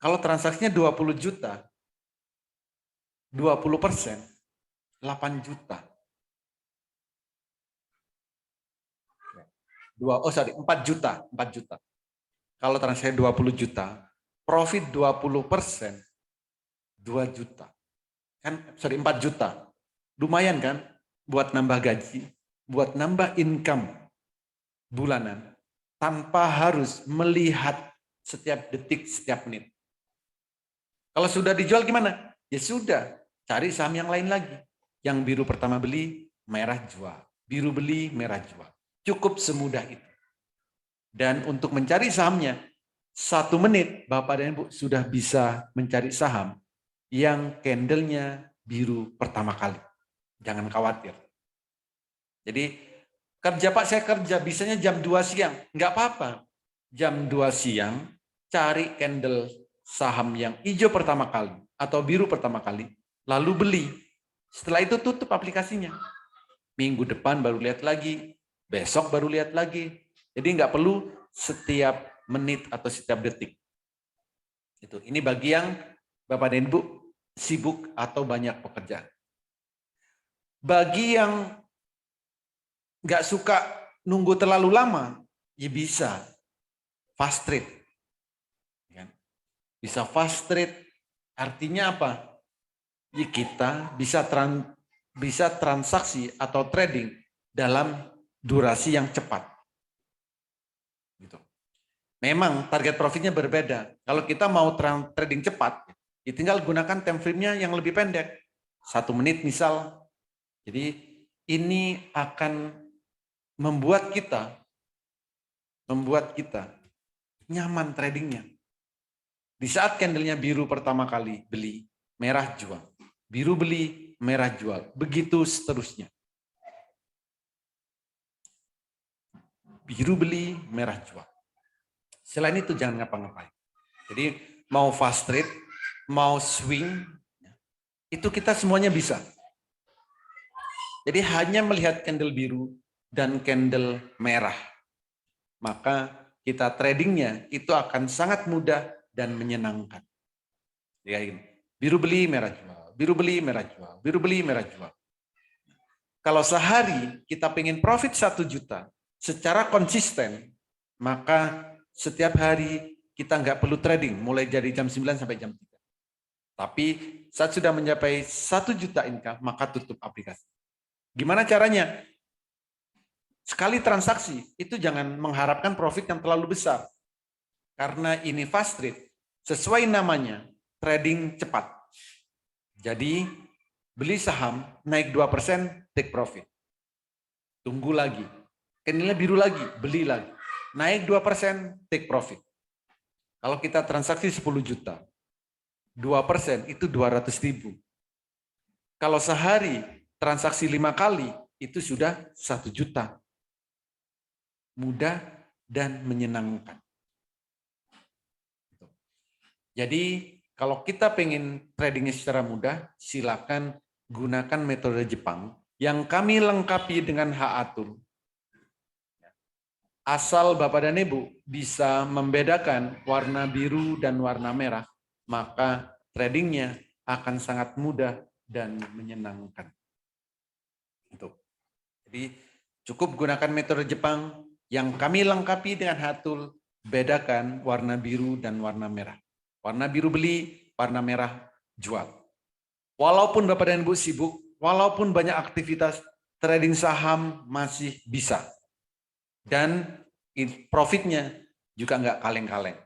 Kalau transaksinya 20 juta, 20%, 8 juta. 4 juta, 4 juta. Kalau transaksi 20 juta, profit 20%, 2 juta. 4 juta. Lumayan kan buat nambah gaji, buat nambah income bulanan tanpa harus melihat setiap detik, setiap menit. Kalau sudah dijual gimana? Ya sudah, cari saham yang lain lagi. Yang biru pertama beli, merah jual. Biru beli, merah jual. Cukup semudah itu. Dan untuk mencari sahamnya, 1 menit Bapak dan Ibu sudah bisa mencari saham yang candlenya biru pertama kali. Jangan khawatir. Jadi kerja Pak, saya kerja bisanya jam 2 siang. Enggak apa-apa. Jam 2 siang cari candle saham yang hijau pertama kali atau biru pertama kali, lalu beli. Setelah itu tutup aplikasinya. Minggu depan baru lihat lagi, besok baru lihat lagi. Jadi nggak perlu setiap menit atau setiap detik. Ini bagi yang Bapak dan Ibu sibuk atau banyak pekerjaan. Bagi yang nggak suka nunggu terlalu lama, ya bisa fast trade. Bisa fast trade, artinya apa? Ya kita bisa transaksi atau trading dalam durasi yang cepat. Gitu. Memang target profitnya berbeda. Kalau kita mau trading cepat, ya tinggal gunakan time frame-nya yang lebih pendek. 1 menit misal. Jadi ini akan membuat kita nyaman tradingnya. Di saat candlenya biru pertama kali beli, merah jual. Biru beli, merah jual. Begitu seterusnya. Biru beli, merah jual. Selain itu jangan ngapa-ngapain. Jadi mau fast trade, mau swing, itu kita semuanya bisa. Jadi hanya melihat candle biru dan candle merah. Maka kita tradingnya itu akan sangat mudah dan menyenangkan. Ya, biru beli, merah jual. Biru beli, merah jual. Biru beli, merah jual. Kalau sehari kita pengen profit 1 juta secara konsisten, maka setiap hari kita nggak perlu trading mulai dari jam 9 sampai jam 3. Tapi saat sudah mencapai 1 juta income, maka tutup aplikasi. Gimana caranya? Sekali transaksi, itu jangan mengharapkan profit yang terlalu besar. Karena ini fast trade, sesuai namanya, trading cepat. Jadi, beli saham, naik 2%, take profit. Tunggu lagi. Candlenya biru lagi, beli lagi. Naik 2%, take profit. Kalau kita transaksi 10 juta, 2% itu 200.000. Kalau sehari transaksi 5 kali, itu sudah 1 juta. Mudah dan menyenangkan. Jadi kalau kita pengen tradingnya secara mudah, silakan gunakan metode Jepang yang kami lengkapi dengan H-Atur. Asal Bapak dan Ibu bisa membedakan warna biru dan warna merah, maka tradingnya akan sangat mudah dan menyenangkan. Jadi cukup gunakan metode Jepang yang kami lengkapi dengan HATUL, bedakan warna biru dan warna merah. Warna biru beli, warna merah jual. Walaupun Bapak dan Ibu sibuk, walaupun banyak aktivitas, trading saham masih bisa. Dan profitnya juga nggak kaleng-kaleng.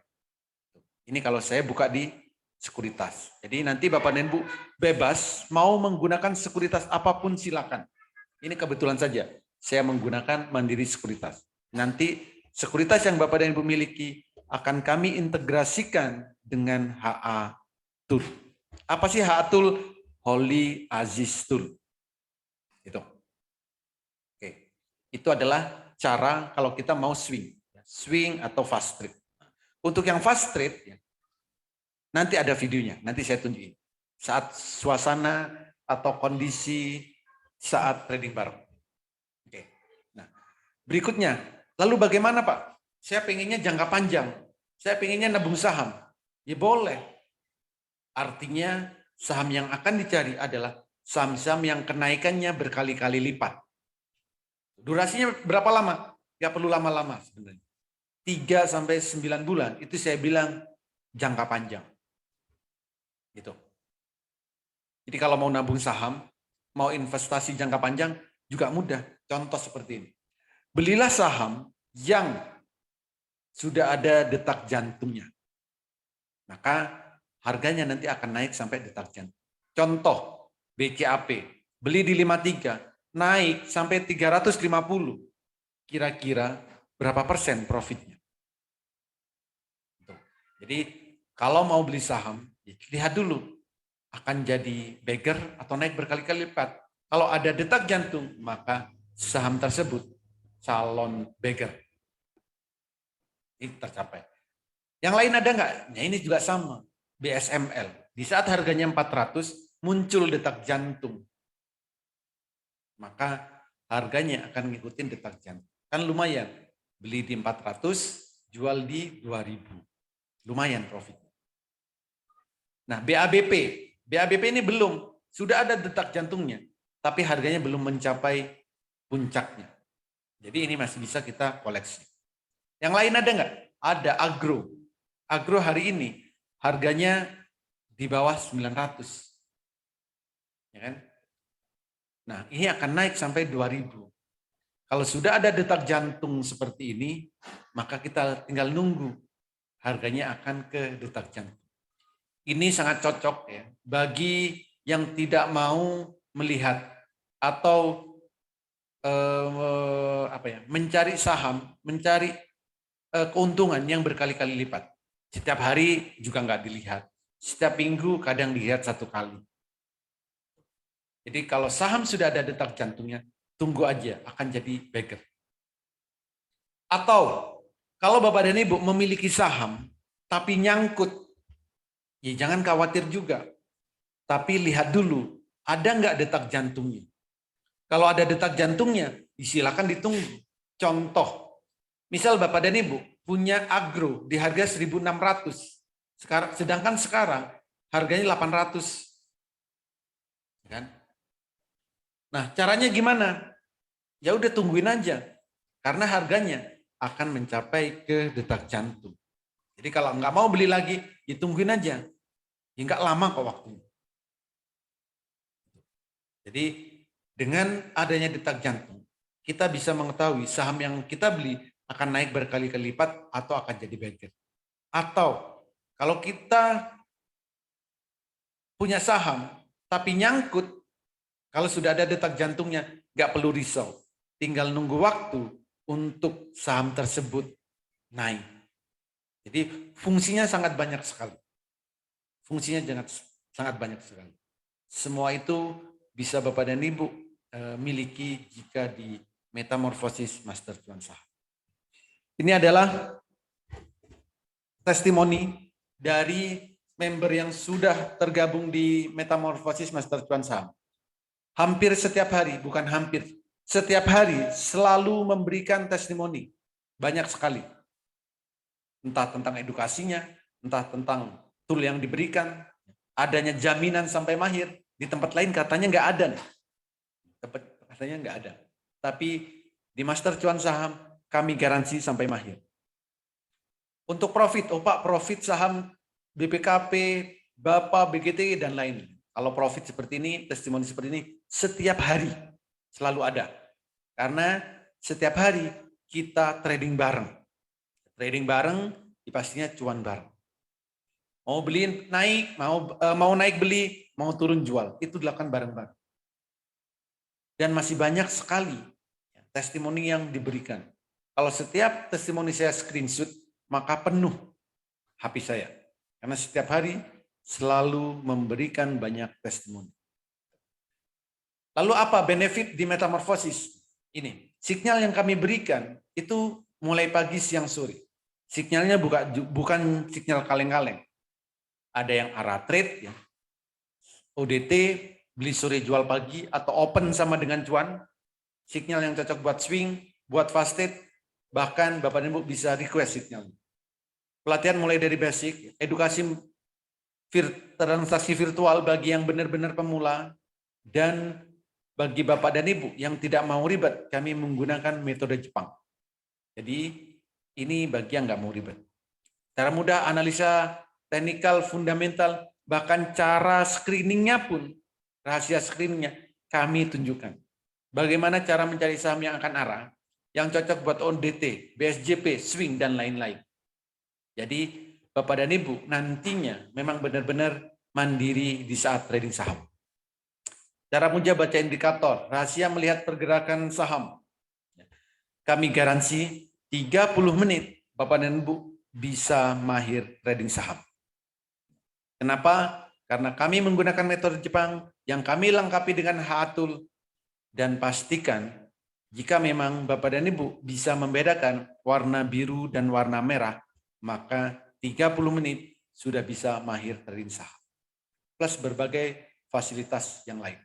Ini kalau saya buka di sekuritas. Jadi nanti Bapak dan Ibu bebas mau menggunakan sekuritas apapun silakan. Ini kebetulan saja saya menggunakan Mandiri Sekuritas. Nanti sekuritas yang Bapak dan Ibu miliki akan kami integrasikan dengan HA Tool. Apa sih HA Tool? Holy Aziz Tool. Itu. Oke. Itu adalah cara kalau kita mau swing. Swing atau fast trade. Untuk yang fast trade, nanti ada videonya. Nanti saya tunjukin. Saat suasana atau kondisi saat trading bareng. Oke. Nah, berikutnya, lalu bagaimana Pak? Saya pengennya jangka panjang. Saya pengennya nabung saham. Ya boleh. Artinya saham yang akan dicari adalah saham-saham yang kenaikannya berkali-kali lipat. Durasinya berapa lama? Gak perlu lama-lama sebenarnya. 3-9 bulan, itu saya bilang jangka panjang. Gitu. Jadi kalau mau nabung saham, mau investasi jangka panjang juga mudah. Contoh seperti ini. Belilah saham yang sudah ada detak jantungnya. Maka harganya nanti akan naik sampai detak jantung. Contoh BCAP, beli di 53, naik sampai 350. Kira-kira berapa persen profitnya? Jadi kalau mau beli saham, lihat dulu akan jadi beggar atau naik berkali-kali lipat. Kalau ada detak jantung, maka saham tersebut calon beggar. Ini tercapai. Yang lain ada nggak? Nah ini juga sama. BSML. Di saat harganya 400, muncul detak jantung. Maka harganya akan ngikutin detak jantung. Kan lumayan. Beli di 400, jual di 2000. Lumayan profitnya. Nah BABP. BABP ini belum. Sudah ada detak jantungnya. Tapi harganya belum mencapai puncaknya. Jadi ini masih bisa kita koleksi. Yang lain ada nggak? Ada agro. Agro hari ini harganya di bawah 900. Ya kan? Nah, ini akan naik sampai 2000. Kalau sudah ada detak jantung seperti ini, maka kita tinggal nunggu harganya akan ke detak jantung. Ini sangat cocok ya bagi yang tidak mau melihat atau mencari saham, mencari keuntungan yang berkali-kali lipat. Setiap hari juga nggak dilihat. Setiap minggu kadang dilihat 1 kali. Jadi kalau saham sudah ada detak jantungnya, tunggu aja akan jadi beggar. Atau kalau Bapak dan Ibu memiliki saham tapi nyangkut, ya jangan khawatir juga. Tapi lihat dulu, ada nggak detak jantungnya? Kalau ada detak jantungnya, silakan ditunggu. Contoh, misal Bapak dan Ibu punya agro di harga 1.600. Sedangkan sekarang harganya 800. Kan? Nah, caranya gimana? Ya udah tungguin aja. Karena harganya akan mencapai ke detak jantung. Jadi kalau nggak mau beli lagi, ya tungguin aja. Ya nggak lama kok waktunya. Jadi dengan adanya detak jantung, kita bisa mengetahui saham yang kita beli akan naik berkali-kali lipat atau akan jadi beggar. Atau kalau kita punya saham tapi nyangkut, kalau sudah ada detak jantungnya, nggak perlu risau. Tinggal nunggu waktu untuk saham tersebut naik. Jadi fungsinya sangat banyak sekali. Fungsinya sangat banyak sekali. Semua itu bisa Bapak dan Ibu miliki jika di Metamorfosis Master Cuan Saham. Ini adalah testimoni dari member yang sudah tergabung di Metamorfosis Master Cuan Saham. Hampir setiap hari, bukan hampir, setiap hari selalu memberikan testimoni. Banyak sekali. Entah tentang edukasinya, entah tentang tool yang diberikan, adanya jaminan sampai mahir. Di tempat lain katanya nggak ada. Katanya nggak ada. Tapi di Master Cuan Saham kami garansi sampai mahir. Untuk profit, Pak, profit saham BPKP, Bapak, BGT, dan lain. Kalau profit seperti ini, testimoni seperti ini, setiap hari selalu ada. Karena setiap hari kita trading bareng. Trading bareng, pastinya cuan bareng. Mau beli naik, mau naik beli, mau turun jual. Itu dilakukan bareng-bareng. Dan masih banyak sekali testimoni yang diberikan. Kalau setiap testimoni saya screenshot, maka penuh HP saya. Karena setiap hari selalu memberikan banyak testimoni. Lalu apa benefit di metamorfosis? Ini, sinyal yang kami berikan itu mulai pagi, siang, sore. Sinyalnya bukan sinyal kaleng-kaleng. Ada yang arah trade, ya. ODT, beli sore jual pagi, atau open sama dengan cuan. Sinyal yang cocok buat swing, buat fasted, bahkan Bapak dan Ibu bisa request sinyal. Pelatihan mulai dari basic, edukasi transaksi virtual bagi yang benar-benar pemula, dan bagi Bapak dan Ibu yang tidak mau ribet, kami menggunakan metode Jepang. Jadi ini bagi yang nggak mau ribet. Cara mudah, analisa teknikal, fundamental, bahkan cara screeningnya pun, rahasia screeningnya kami tunjukkan. Bagaimana cara mencari saham yang akan arah, yang cocok buat ODT, BSJP, swing, dan lain-lain. Jadi Bapak dan Ibu nantinya memang benar-benar mandiri di saat trading saham. Cara mudah baca indikator, rahasia melihat pergerakan saham. Kami garansi 30 menit Bapak dan Ibu bisa mahir trading saham. Kenapa? Karena kami menggunakan metode Jepang yang kami lengkapi dengan H-Tool, dan pastikan jika memang Bapak dan Ibu bisa membedakan warna biru dan warna merah, maka 30 menit sudah bisa mahir trading saham. Plus berbagai fasilitas yang lain.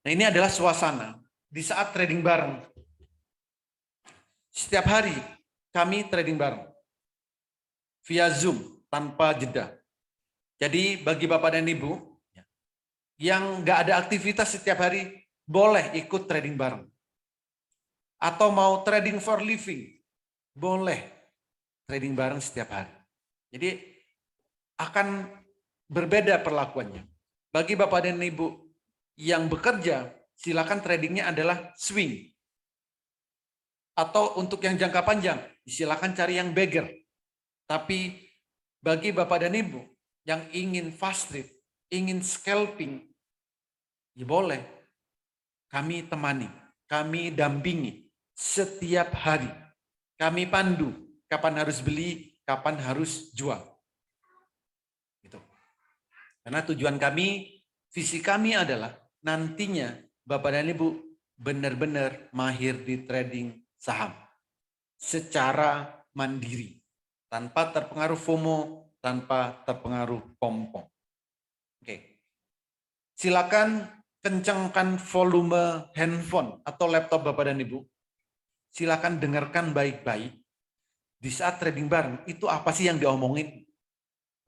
Nah, ini adalah suasana di saat trading bareng. Setiap hari kami trading bareng via Zoom tanpa jeda. Jadi bagi Bapak dan Ibu yang nggak ada aktivitas setiap hari, boleh ikut trading bareng. Atau mau trading for living, boleh trading bareng setiap hari. Jadi akan berbeda perlakuannya. Bagi Bapak dan Ibu yang bekerja, silakan tradingnya adalah swing. Atau untuk yang jangka panjang, silakan cari yang beggar. Tapi bagi Bapak dan Ibu yang ingin fast trade, ingin scalping, ya boleh. Kami temani, kami dampingi setiap hari. Kami pandu, kapan harus beli, kapan harus jual. Gitu. Karena tujuan kami, visi kami adalah nantinya Bapak dan Ibu benar-benar mahir di trading saham secara mandiri, tanpa terpengaruh FOMO, tanpa terpengaruh pom-pom. Oke. Silakan kencangkan volume handphone atau laptop Bapak dan Ibu. Silakan dengarkan baik-baik. Di saat trading bareng, itu apa sih yang diomongin?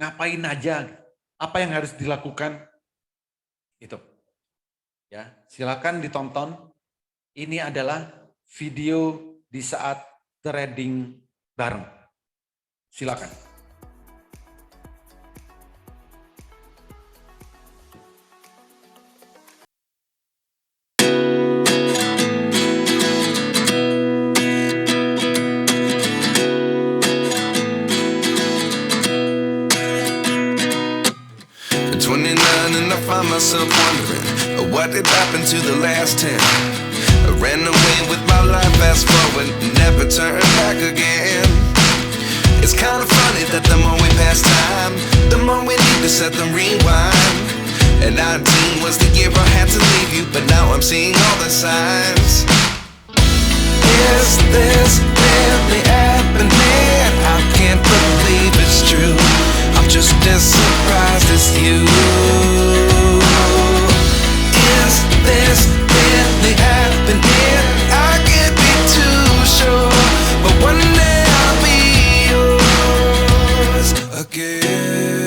Ngapain aja? Apa yang harus dilakukan? Itu. Ya, silakan ditonton. Ini adalah video di saat trading bareng. Silakan. Find myself wondering what did happen to the last 10. I ran away with my life, fast forward, never turn back again. It's kind of funny that the more we pass time, the more we need to set the rewind. And 19 was the year I had to leave you, but now I'm seeing all the signs. Is this really happening? I can't believe it's true. I'm just as surprised as you. Is this really happening? I can't be too sure, but one day I'll be yours again.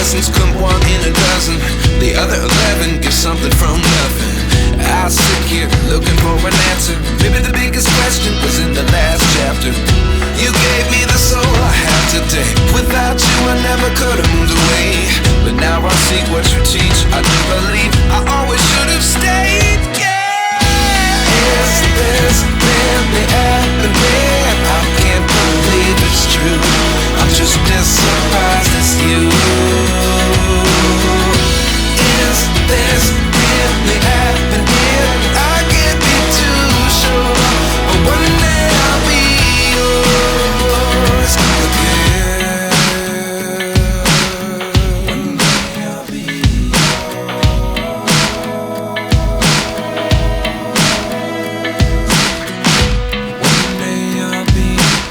lessons come one in a dozen. The other 11 give something from nothing. I sit here looking for an answer. Maybe the biggest question was in the last chapter. You gave me the soul I have today. Without you I never could have moved away. But now I see what you teach. I do believe I always should have stayed. Yeah. Is this really happening? I can't believe it's true. I'm just as surprised as you. Is this really happening? I can't be too sure, but one day I'll be yours again. One day I'll be One day I'll be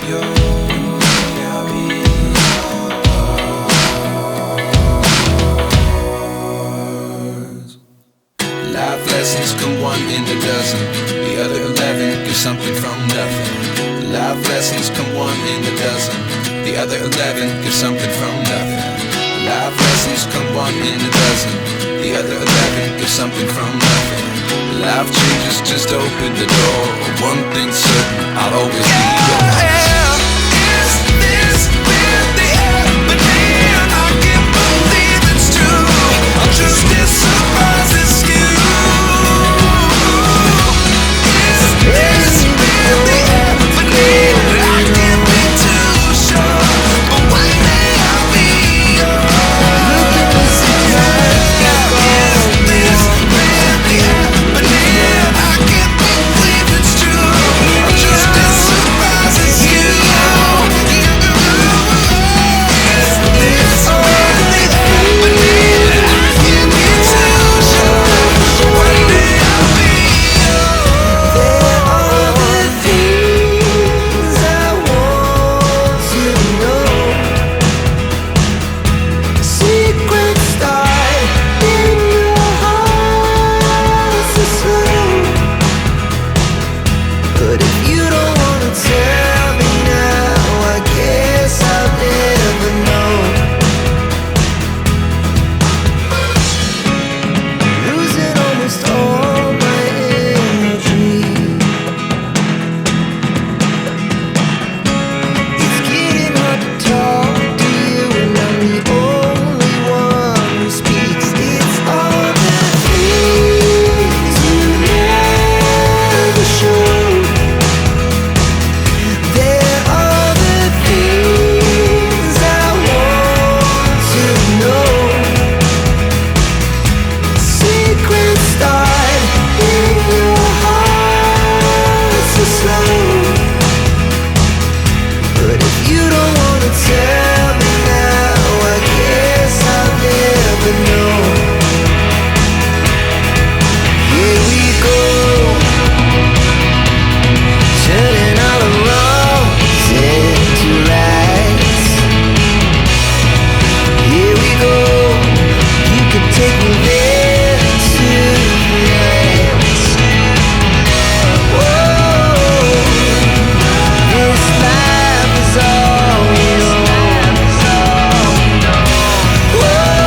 yours. I'll be yours. Life lessons come one in a dozen. The other 11 give something from nothing. Life lessons come one in a dozen. The other 11 give something from nothing. Life lessons come one in a dozen. The other 11 give something from nothing. Life changes just open the door. One thing's certain, I'll always be yours. Is this really happening? I can't believe it's true. I'm just as surprised as you. Is this really happening? I can't be too sure, but one day I'll be yours. Is this really happening? I can't believe it's true. I'm just as surprised as you. Is this really happening? I can't be too sure, but one day I'll be yours. There are the things I want to know. Secret start in your heart so slow. But if you don't wanna tell me now, I guess I'll never know. Losing almost all my energy. It's getting hard to talk to you, and I'm the only one who speaks. It's all the things you never show. There are the things I want to know. Secret start in your heart so slow. But if you don't wanna tell me now, I guess I'll never know. Here we go, turning all the wrongs into rights. Here we go, you can take me there tonight. Whoa, this life is all we know. Whoa,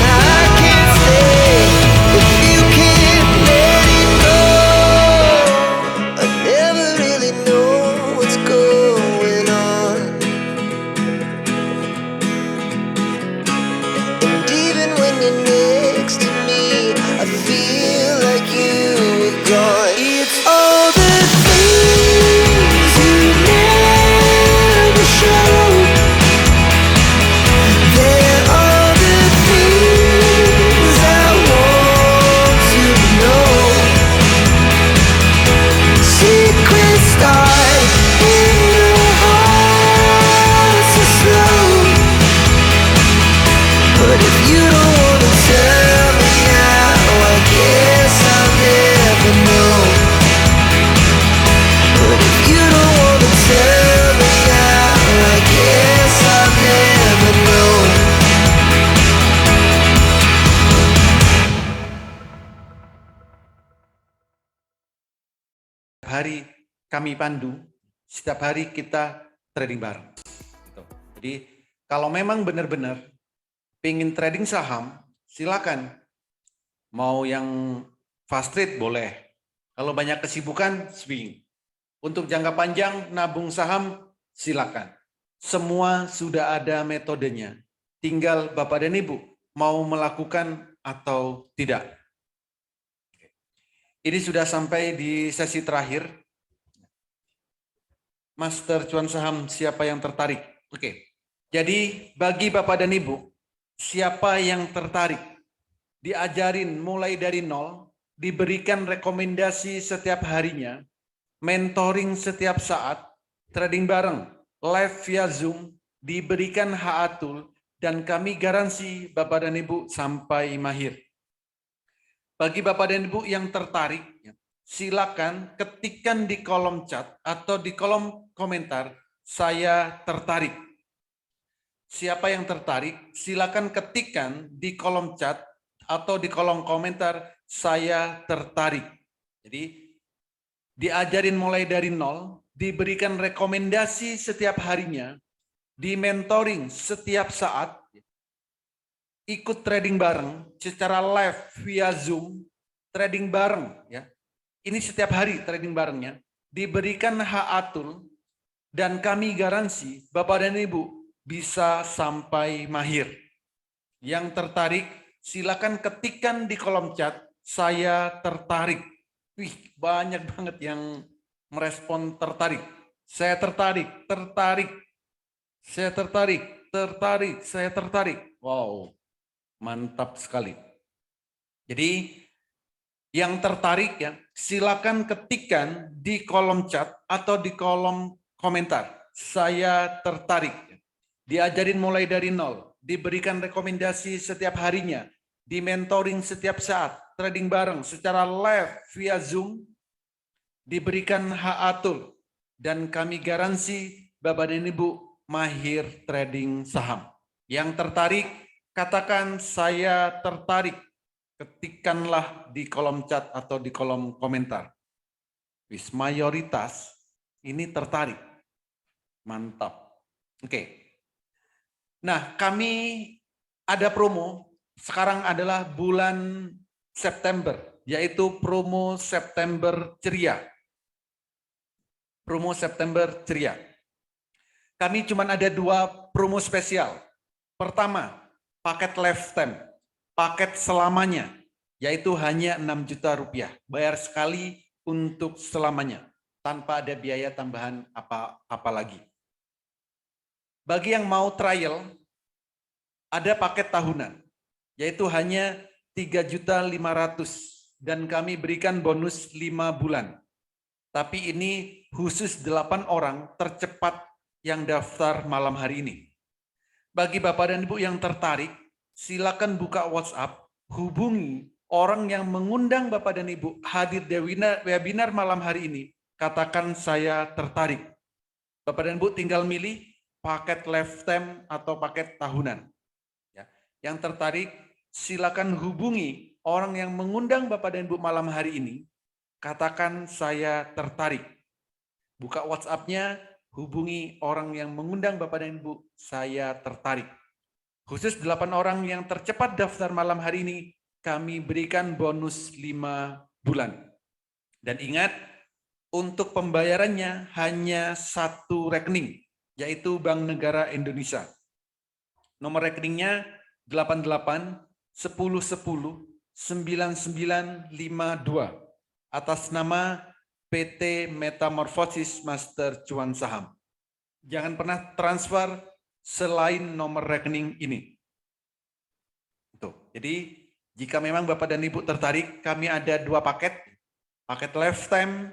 I can't stay if you can't let it go. I never really know what's going on. And even when you're next to me, I feel like you were gone. It's all the things you never show. There are the things I want to know. Secret start in your heart so slow. But if you don't wanna tell me now, I guess I'll never know. But if you don't wanna tell me now, I guess I'll never know. Setiap hari kami pandu, setiap hari kita trading bareng. Gitu. Jadi kalau memang benar-benar Pingin trading saham, silakan. Mau yang fast trade boleh. Kalau banyak kesibukan, swing. Untuk jangka panjang, nabung saham, silakan. Semua sudah ada metodenya. Tinggal Bapak dan Ibu mau melakukan atau tidak. Ini sudah sampai di sesi terakhir. Master cuan saham, siapa yang tertarik? Oke. Jadi bagi Bapak dan Ibu, siapa yang tertarik? Diajarin mulai dari nol, diberikan rekomendasi setiap harinya, mentoring setiap saat, trading bareng, live via Zoom, diberikan haatul, dan kami garansi Bapak dan Ibu sampai mahir. Bagi Bapak dan Ibu yang tertarik, silakan ketikkan di kolom chat atau di kolom komentar, saya tertarik. Siapa yang tertarik, silakan ketikkan di kolom chat atau di kolom komentar, saya tertarik. Jadi, diajarin mulai dari nol, diberikan rekomendasi setiap harinya, di mentoring setiap saat, ikut trading bareng secara live via Zoom, trading bareng ya. Ini setiap hari trading barengnya, diberikan haatul, dan kami garansi Bapak dan Ibu bisa sampai mahir. Yang tertarik, silakan ketikkan di kolom chat, saya tertarik. Wih, banyak banget yang merespon tertarik. Saya tertarik, tertarik. Saya tertarik, tertarik, saya tertarik. Wow, mantap sekali. Jadi yang tertarik ya, silakan ketikkan di kolom chat atau di kolom komentar. Saya tertarik. Diajarin mulai dari nol, diberikan rekomendasi setiap harinya, di mentoring setiap saat, trading bareng secara live via Zoom, diberikan haatul, dan kami garansi Bapak dan Ibu mahir trading saham. Yang tertarik, katakan saya tertarik. Ketikkanlah di kolom chat atau di kolom komentar. Wis mayoritas ini tertarik. Mantap. Oke. Nah, kami ada promo. Sekarang adalah bulan September, yaitu promo September Ceria. Promo September Ceria. Kami cuma ada 2 promo spesial. Pertama, paket lifetime, paket selamanya, yaitu hanya 6 juta rupiah. Bayar sekali untuk selamanya, tanpa ada biaya tambahan apa lagi. Bagi yang mau trial, ada paket tahunan, yaitu hanya 3.500.000 dan kami berikan bonus 5 bulan. Tapi ini khusus 8 orang tercepat yang daftar malam hari ini. Bagi Bapak dan Ibu yang tertarik, silakan buka WhatsApp, hubungi orang yang mengundang Bapak dan Ibu hadir di webinar malam hari ini. Katakan saya tertarik. Bapak dan Ibu tinggal milih paket lifetime atau paket tahunan. Ya. Yang tertarik, silakan hubungi orang yang mengundang Bapak dan Ibu malam hari ini. Katakan saya tertarik. Buka WhatsApp-nya, hubungi orang yang mengundang Bapak dan Ibu, saya tertarik. Khusus 8 orang yang tercepat daftar malam hari ini, kami berikan bonus 5 bulan. Dan ingat, untuk pembayarannya hanya 1 rekening, yaitu Bank Negara Indonesia. Nomor rekeningnya 88 10 10 9952 atas nama PT Metamorfosis Master Cuan Saham. Jangan pernah transfer selain nomor rekening ini. Jadi jika memang Bapak dan Ibu tertarik, kami ada 2 paket, paket lifetime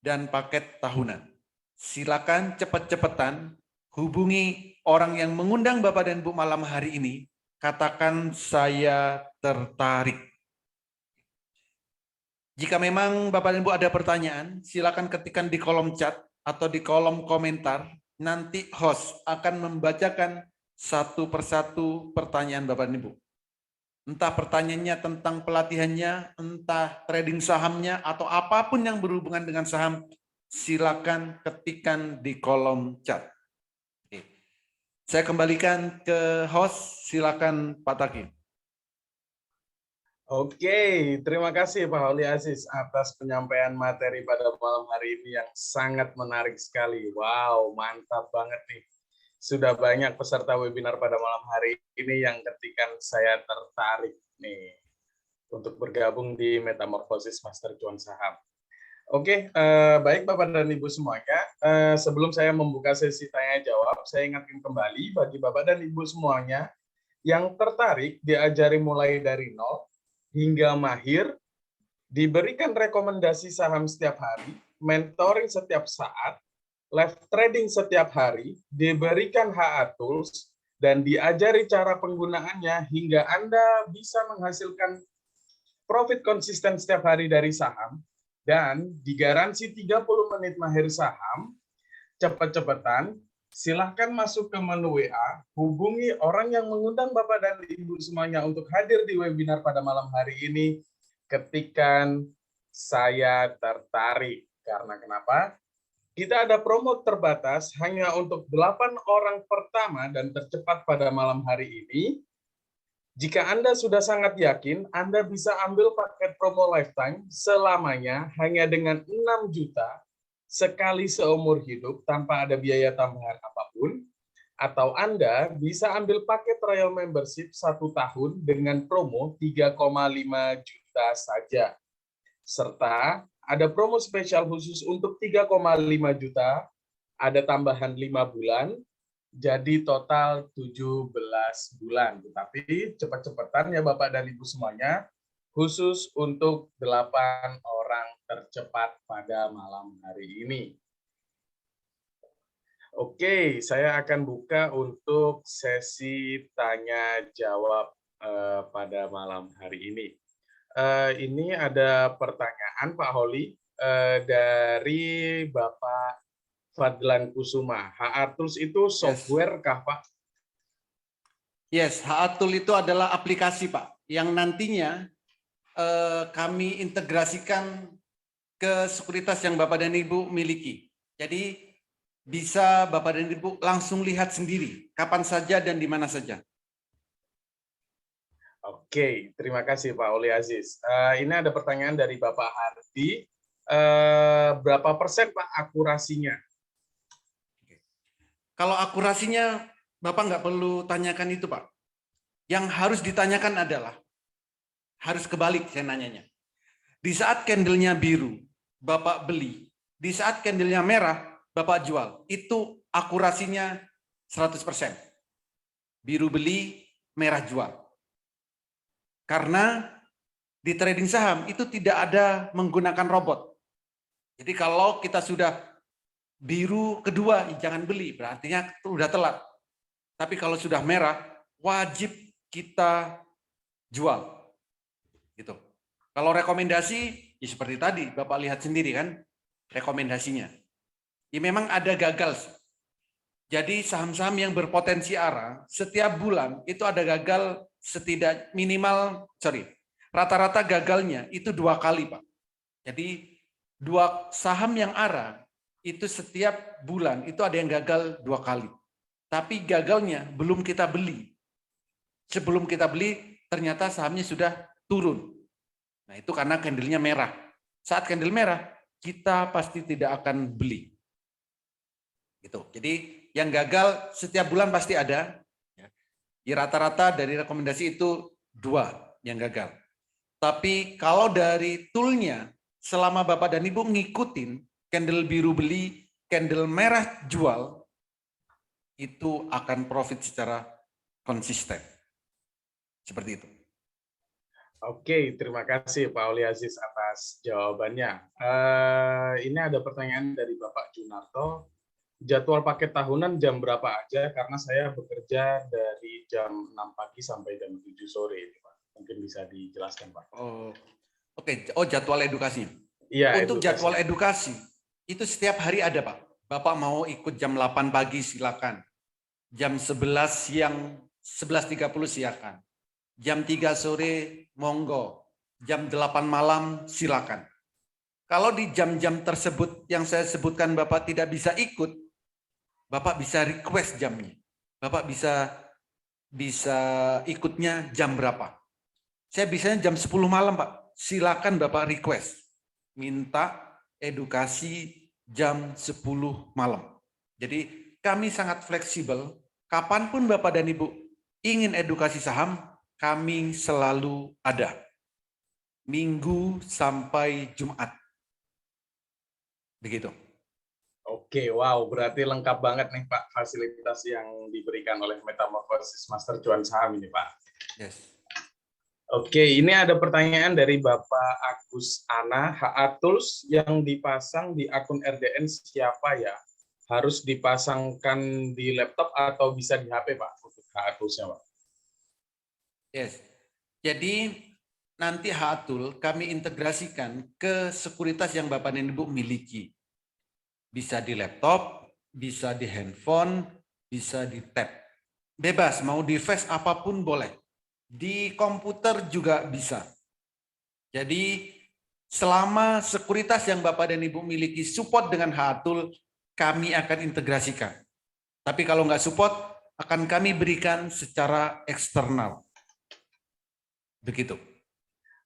dan paket tahunan. Silakan cepat-cepatan hubungi orang yang mengundang Bapak dan Ibu malam hari ini, katakan saya tertarik. Jika memang Bapak dan Ibu ada pertanyaan, silakan ketikkan di kolom chat atau di kolom komentar. Nanti host akan membacakan satu persatu pertanyaan Bapak dan Ibu. Entah pertanyaannya tentang pelatihannya, entah trading sahamnya, atau apapun yang berhubungan dengan saham, silakan ketikkan di kolom chat. Saya kembalikan ke host, silakan Pak Taki. Oke, terima kasih Pak Holi Aziz atas penyampaian materi pada malam hari ini yang sangat menarik sekali. Wow, mantap banget nih. Sudah banyak peserta webinar pada malam hari ini yang ketika saya tertarik nih untuk bergabung di Metamorfosis Master Cuan Saham. Oke, baik Bapak dan Ibu semuanya. Sebelum saya membuka sesi tanya jawab, saya ingatkan kembali bagi Bapak dan Ibu semuanya yang tertarik diajari mulai dari nol hingga mahir, diberikan rekomendasi saham setiap hari, mentoring setiap saat, live trading setiap hari, diberikan HA Tools, dan diajari cara penggunaannya hingga Anda bisa menghasilkan profit konsisten setiap hari dari saham, dan digaransi 30 menit mahir saham, cepet-cepetan, silahkan masuk ke menu WA, hubungi orang yang mengundang Bapak dan Ibu semuanya untuk hadir di webinar pada malam hari ini, ketikan saya tertarik. Karena kenapa? Kita ada promo terbatas hanya untuk 8 orang pertama dan tercepat pada malam hari ini. Jika Anda sudah sangat yakin, Anda bisa ambil paket promo lifetime selamanya hanya dengan 6 juta sekali seumur hidup tanpa ada biaya tambahan apapun, atau Anda bisa ambil paket Royal Membership 1 tahun dengan promo 3,5 juta saja. Serta ada promo spesial khusus untuk 3,5 juta, ada tambahan 5 bulan, jadi total 17 bulan. Tetapi cepat-cepatan ya Bapak dan Ibu semuanya, khusus untuk 8 orang tercepat pada malam hari ini. Oke, saya akan buka untuk sesi tanya jawab pada malam hari ini. Ini ada pertanyaan Pak Holi dari Bapak Fadlan Kusuma. HA Tools itu software kah, Pak? Yes, HA Tool itu adalah aplikasi, Pak, yang nantinya kami integrasikan ke sekuritas yang Bapak dan Ibu miliki. Jadi bisa Bapak dan Ibu langsung lihat sendiri kapan saja dan di mana saja. Oke, terima kasih Pak Oli Aziz. Ini ada pertanyaan dari Bapak Hardi. Berapa persen Pak akurasinya? Kalau akurasinya Bapak nggak perlu tanyakan itu, Pak. Yang harus ditanyakan adalah, harus kebalik saya nanyanya. Di saat candle-nya biru, Bapak beli. Di saat candle-nya merah, Bapak jual. Itu akurasinya 100%. Biru beli, merah jual. Karena di trading saham itu tidak ada menggunakan robot. Jadi kalau kita sudah biru kedua, jangan beli, berartinya sudah telat. Tapi kalau sudah merah, wajib kita jual. Gitu. Kalau rekomendasi, ya seperti tadi, Bapak lihat sendiri kan, rekomendasinya. Ya memang ada gagal. Jadi saham-saham yang berpotensi arah, setiap bulan itu ada gagal rata-rata gagalnya itu 2 kali, Pak. Jadi 2 saham yang arah, itu setiap bulan itu ada yang gagal 2 kali. Tapi gagalnya belum kita beli. Sebelum kita beli, ternyata sahamnya sudah turun. Nah itu karena candle-nya merah. Saat candle merah, kita pasti tidak akan beli. Gitu. Jadi yang gagal setiap bulan pasti ada. Ya, rata-rata dari rekomendasi itu 2 yang gagal. Tapi kalau dari toolnya, selama Bapak dan Ibu ngikutin, candle biru beli, candle merah jual, itu akan profit secara konsisten. Seperti itu. Oke, terima kasih Pak Oli Aziz atas jawabannya. Ini ada pertanyaan dari Bapak Junarto. Jadwal paket tahunan jam berapa aja? Karena saya bekerja dari jam 6 pagi sampai jam 7 sore, Pak. Mungkin bisa dijelaskan, Pak. Oke. Oh, jadwal edukasinya. Iya, untuk edukasi. Jadwal edukasi, itu setiap hari ada, Pak. Bapak mau ikut jam 8 pagi, silakan. Jam 11 siang, 11.30 silakan. Jam 3 sore, monggo. Jam 8 malam, silakan. Kalau di jam-jam tersebut yang saya sebutkan Bapak tidak bisa ikut, Bapak bisa request jamnya. Bapak bisa ikutnya jam berapa? Saya bisanya jam 10 malam, Pak. Silakan Bapak request. Minta edukasi jam 10 malam. Jadi kami sangat fleksibel. Kapanpun Bapak dan Ibu ingin edukasi saham, kami selalu ada. Minggu sampai Jumat. Begitu. Oke, wow, berarti lengkap banget nih Pak fasilitas yang diberikan oleh Metamorphosis Master Cuan Saham ini Pak. Yes. Oke, ini ada pertanyaan dari Bapak Agus Ana, HA Tools yang dipasang di akun RDN siapa ya? Harus dipasangkan di laptop atau bisa di HP Pak untuk HA Tools-nya Pak? Yes. Jadi nanti HA-Tool kami integrasikan ke sekuritas yang Bapak dan Ibu miliki. Bisa di laptop, bisa di handphone, bisa di tab. Bebas, mau device apapun boleh. Di komputer juga bisa. Jadi selama sekuritas yang Bapak dan Ibu miliki support dengan HA-Tool, kami akan integrasikan. Tapi kalau nggak support, akan kami berikan secara eksternal. Begitu.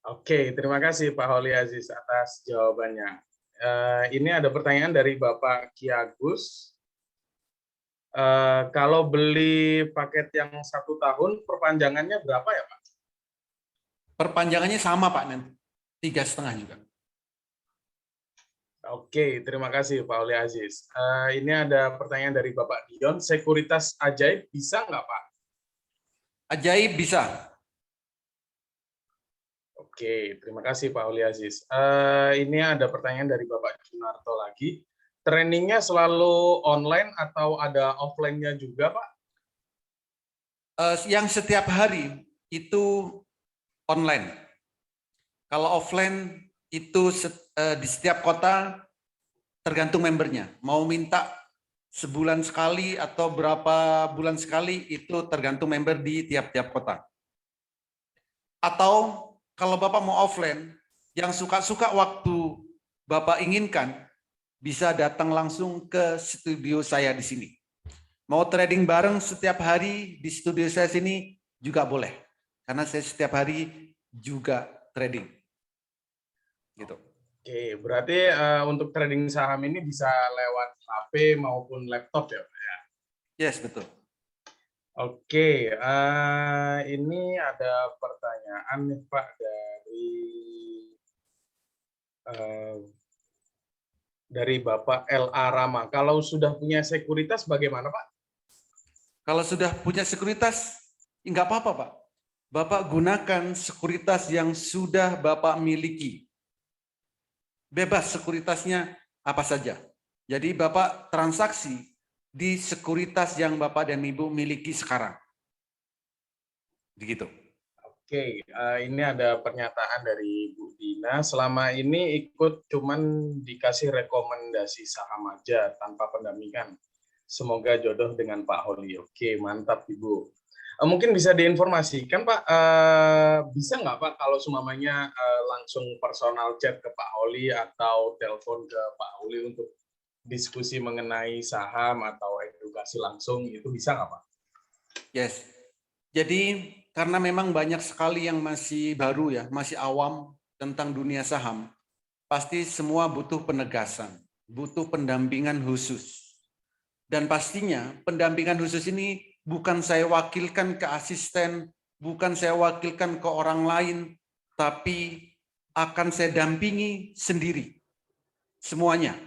Oke, terima kasih Pak Holi Aziz atas jawabannya. Ini ada pertanyaan dari Bapak Ki Agus. Kalau beli paket yang 1 tahun, perpanjangannya berapa ya Pak? Perpanjangannya sama Pak, nanti 3,5 juga. Oke, terima kasih Pak Holi Aziz. Ini ada pertanyaan dari Bapak Dion, sekuritas ajaib bisa nggak Pak? Ajaib bisa. Oke, terima kasih Pak Holi Aziz. Ini ada pertanyaan dari Bapak Junarto lagi. Trainingnya selalu online atau ada offline-nya juga, Pak? Yang setiap hari itu online. Kalau offline itu di setiap kota tergantung membernya. Mau minta sebulan sekali atau berapa bulan sekali itu tergantung member di tiap-tiap kota. Atau kalau Bapak mau offline, yang suka-suka waktu Bapak inginkan, bisa datang langsung ke studio saya di sini. Mau trading bareng setiap hari di studio saya sini juga boleh. Karena saya setiap hari juga trading. Gitu. Oke, berarti untuk trading saham ini bisa lewat HP maupun laptop ya, Pak? Yes, betul. Oke, ini ada pertanyaan nih Pak dari Bapak L.A. Rama. Kalau sudah punya sekuritas bagaimana Pak? Kalau sudah punya sekuritas, nggak apa-apa Pak. Bapak gunakan sekuritas yang sudah Bapak miliki. Bebas sekuritasnya apa saja. Jadi Bapak transaksi di sekuritas yang Bapak dan Ibu miliki sekarang. Begitu. Oke, ini ada pernyataan dari Bu Dina. Selama ini ikut cuman dikasih rekomendasi saham aja tanpa pendampingan. Semoga jodoh dengan Pak Holi. Oke, mantap Ibu. Mungkin bisa diinformasikan Pak, bisa nggak Pak kalau sumamanya langsung personal chat ke Pak Holi atau telepon ke Pak Holi untuk diskusi mengenai saham atau edukasi langsung, itu bisa nggak Pak? Yes. Jadi karena memang banyak sekali yang masih baru ya, masih awam tentang dunia saham, pasti semua butuh penegasan, butuh pendampingan khusus. Dan pastinya pendampingan khusus ini bukan saya wakilkan ke asisten, bukan saya wakilkan ke orang lain, tapi akan saya dampingi sendiri. Semuanya.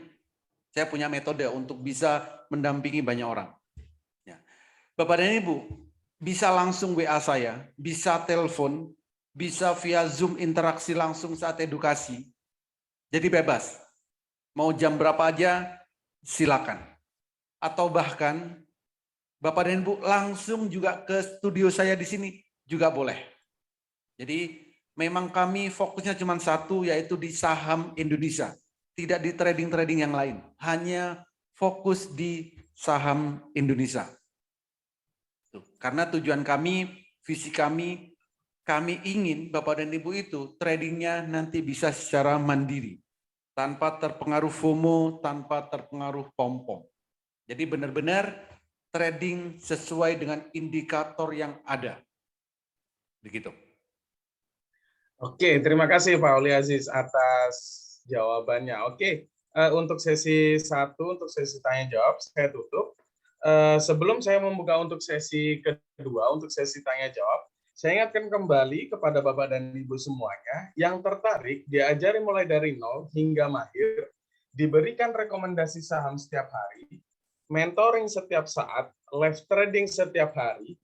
Saya punya metode untuk bisa mendampingi banyak orang. Ya. Bapak dan Ibu, bisa langsung WA saya, bisa telepon, bisa via Zoom interaksi langsung saat edukasi. Jadi bebas. Mau jam berapa aja, silakan. Atau bahkan Bapak dan Ibu langsung juga ke studio saya di sini juga boleh. Jadi memang kami fokusnya cuma satu, yaitu di saham Indonesia. Tidak di trading-trading yang lain. Hanya fokus di saham Indonesia. Karena tujuan kami, visi kami ingin Bapak dan Ibu itu tradingnya nanti bisa secara mandiri. Tanpa terpengaruh FOMO, tanpa terpengaruh pom-pom. Jadi benar-benar trading sesuai dengan indikator yang ada. Begitu. Oke, terima kasih Pak Oli Aziz atas jawabannya. Oke, untuk sesi 1, untuk sesi tanya jawab, saya tutup. Sebelum saya membuka untuk sesi kedua, untuk sesi tanya jawab, saya ingatkan kembali kepada Bapak dan Ibu semuanya yang tertarik diajari mulai dari nol hingga mahir, diberikan rekomendasi saham setiap hari, mentoring setiap saat, live trading setiap hari,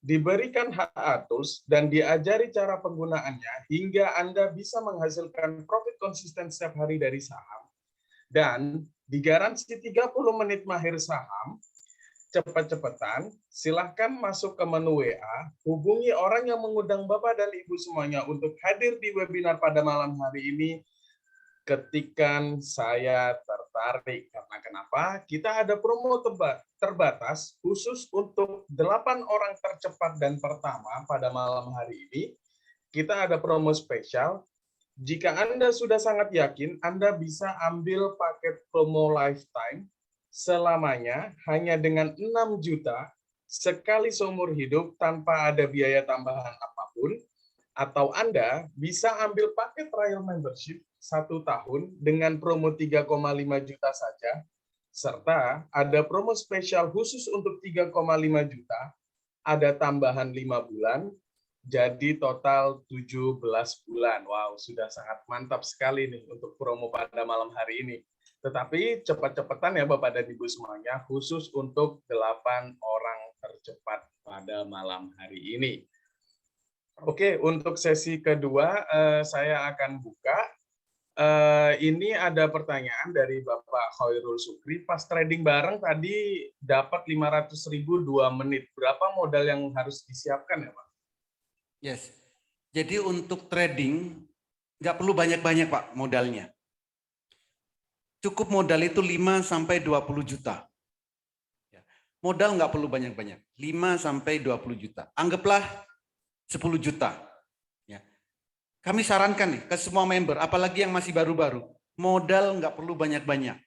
diberikan HA Tools dan diajari cara penggunaannya hingga Anda bisa menghasilkan profit konsisten setiap hari dari saham. Dan digaransi 30 menit mahir saham, cepat-cepatan, silahkan masuk ke menu WA, hubungi orang yang mengundang Bapak dan Ibu semuanya untuk hadir di webinar pada malam hari ini, ketikan saya tertarik. Karena kenapa? Kita ada promo terbatas khusus untuk 8 orang tercepat dan pertama pada malam hari ini. Kita ada promo spesial. Jika Anda sudah sangat yakin, Anda bisa ambil paket promo lifetime selamanya hanya dengan 6 juta sekali seumur hidup tanpa ada biaya tambahan apapun. Atau Anda bisa ambil paket trial membership 1 tahun dengan promo 3,5 juta saja, serta ada promo spesial khusus untuk 3,5 juta, ada tambahan 5 bulan, jadi total 17 bulan. Wow, sudah sangat mantap sekali nih untuk promo pada malam hari ini. Tetapi cepat-cepatan ya Bapak dan Ibu semuanya, khusus untuk 8 orang tercepat pada malam hari ini. Oke, untuk sesi kedua saya akan buka. Ini ada pertanyaan dari Bapak Khairul Sukri. Pas trading bareng tadi dapat 500.000 2 menit. Berapa modal yang harus disiapkan ya Pak? Yes. Jadi untuk trading nggak perlu banyak-banyak Pak modalnya. Cukup modal itu 5 sampai 20 juta. Modal nggak perlu banyak-banyak. 5 sampai 20 juta. Anggaplah 10 juta. Ya. Kami sarankan nih ke semua member, apalagi yang masih baru-baru, modal nggak perlu banyak-banyak.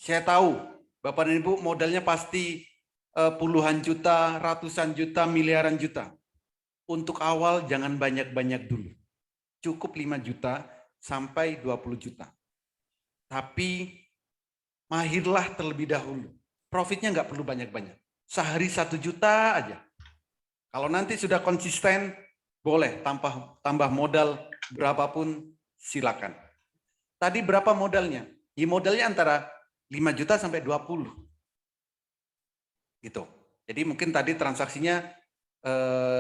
Saya tahu Bapak dan Ibu modalnya pasti puluhan juta, ratusan juta, miliaran juta. Untuk awal jangan banyak-banyak dulu. Cukup 5 juta sampai 20 juta. Tapi mahirlah terlebih dahulu. Profitnya nggak perlu banyak-banyak. Sehari 1 juta aja. Kalau nanti sudah konsisten, boleh tambah modal berapapun silakan. Tadi berapa modalnya? Ya modalnya antara 5 juta sampai 20. Gitu. Jadi mungkin tadi transaksinya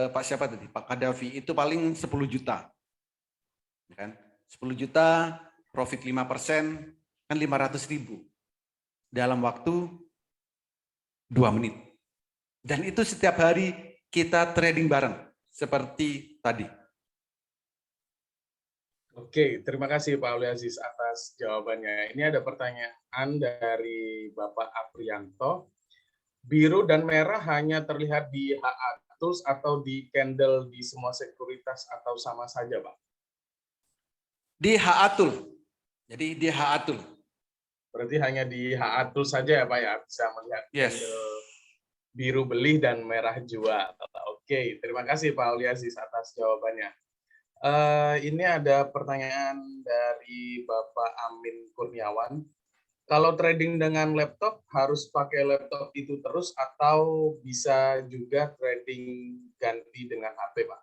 Pak siapa tadi? Pak Kadafi itu paling 10 juta. Kan? 10 juta, profit 5%, kan 500.000. Dalam waktu 2 menit. Dan itu setiap hari kita trading bareng seperti tadi. Oke, terima kasih Pak Oli Aziz atas jawabannya. Ini ada pertanyaan dari Bapak Aprianto. Biru dan merah hanya terlihat di HA Tools atau di candle di semua sekuritas atau sama saja, Pak? Di HA Tool. Jadi di HA Tool. Berarti hanya di HA Tools saja ya Pak ya, bisa melihat candle biru beli dan merah jual. Oke, terima kasih Pak Oli Aziz atas jawabannya. Ini ada pertanyaan dari Bapak Amin Kurniawan. Kalau trading dengan laptop harus pakai laptop itu terus atau bisa juga trading ganti dengan HP, Pak?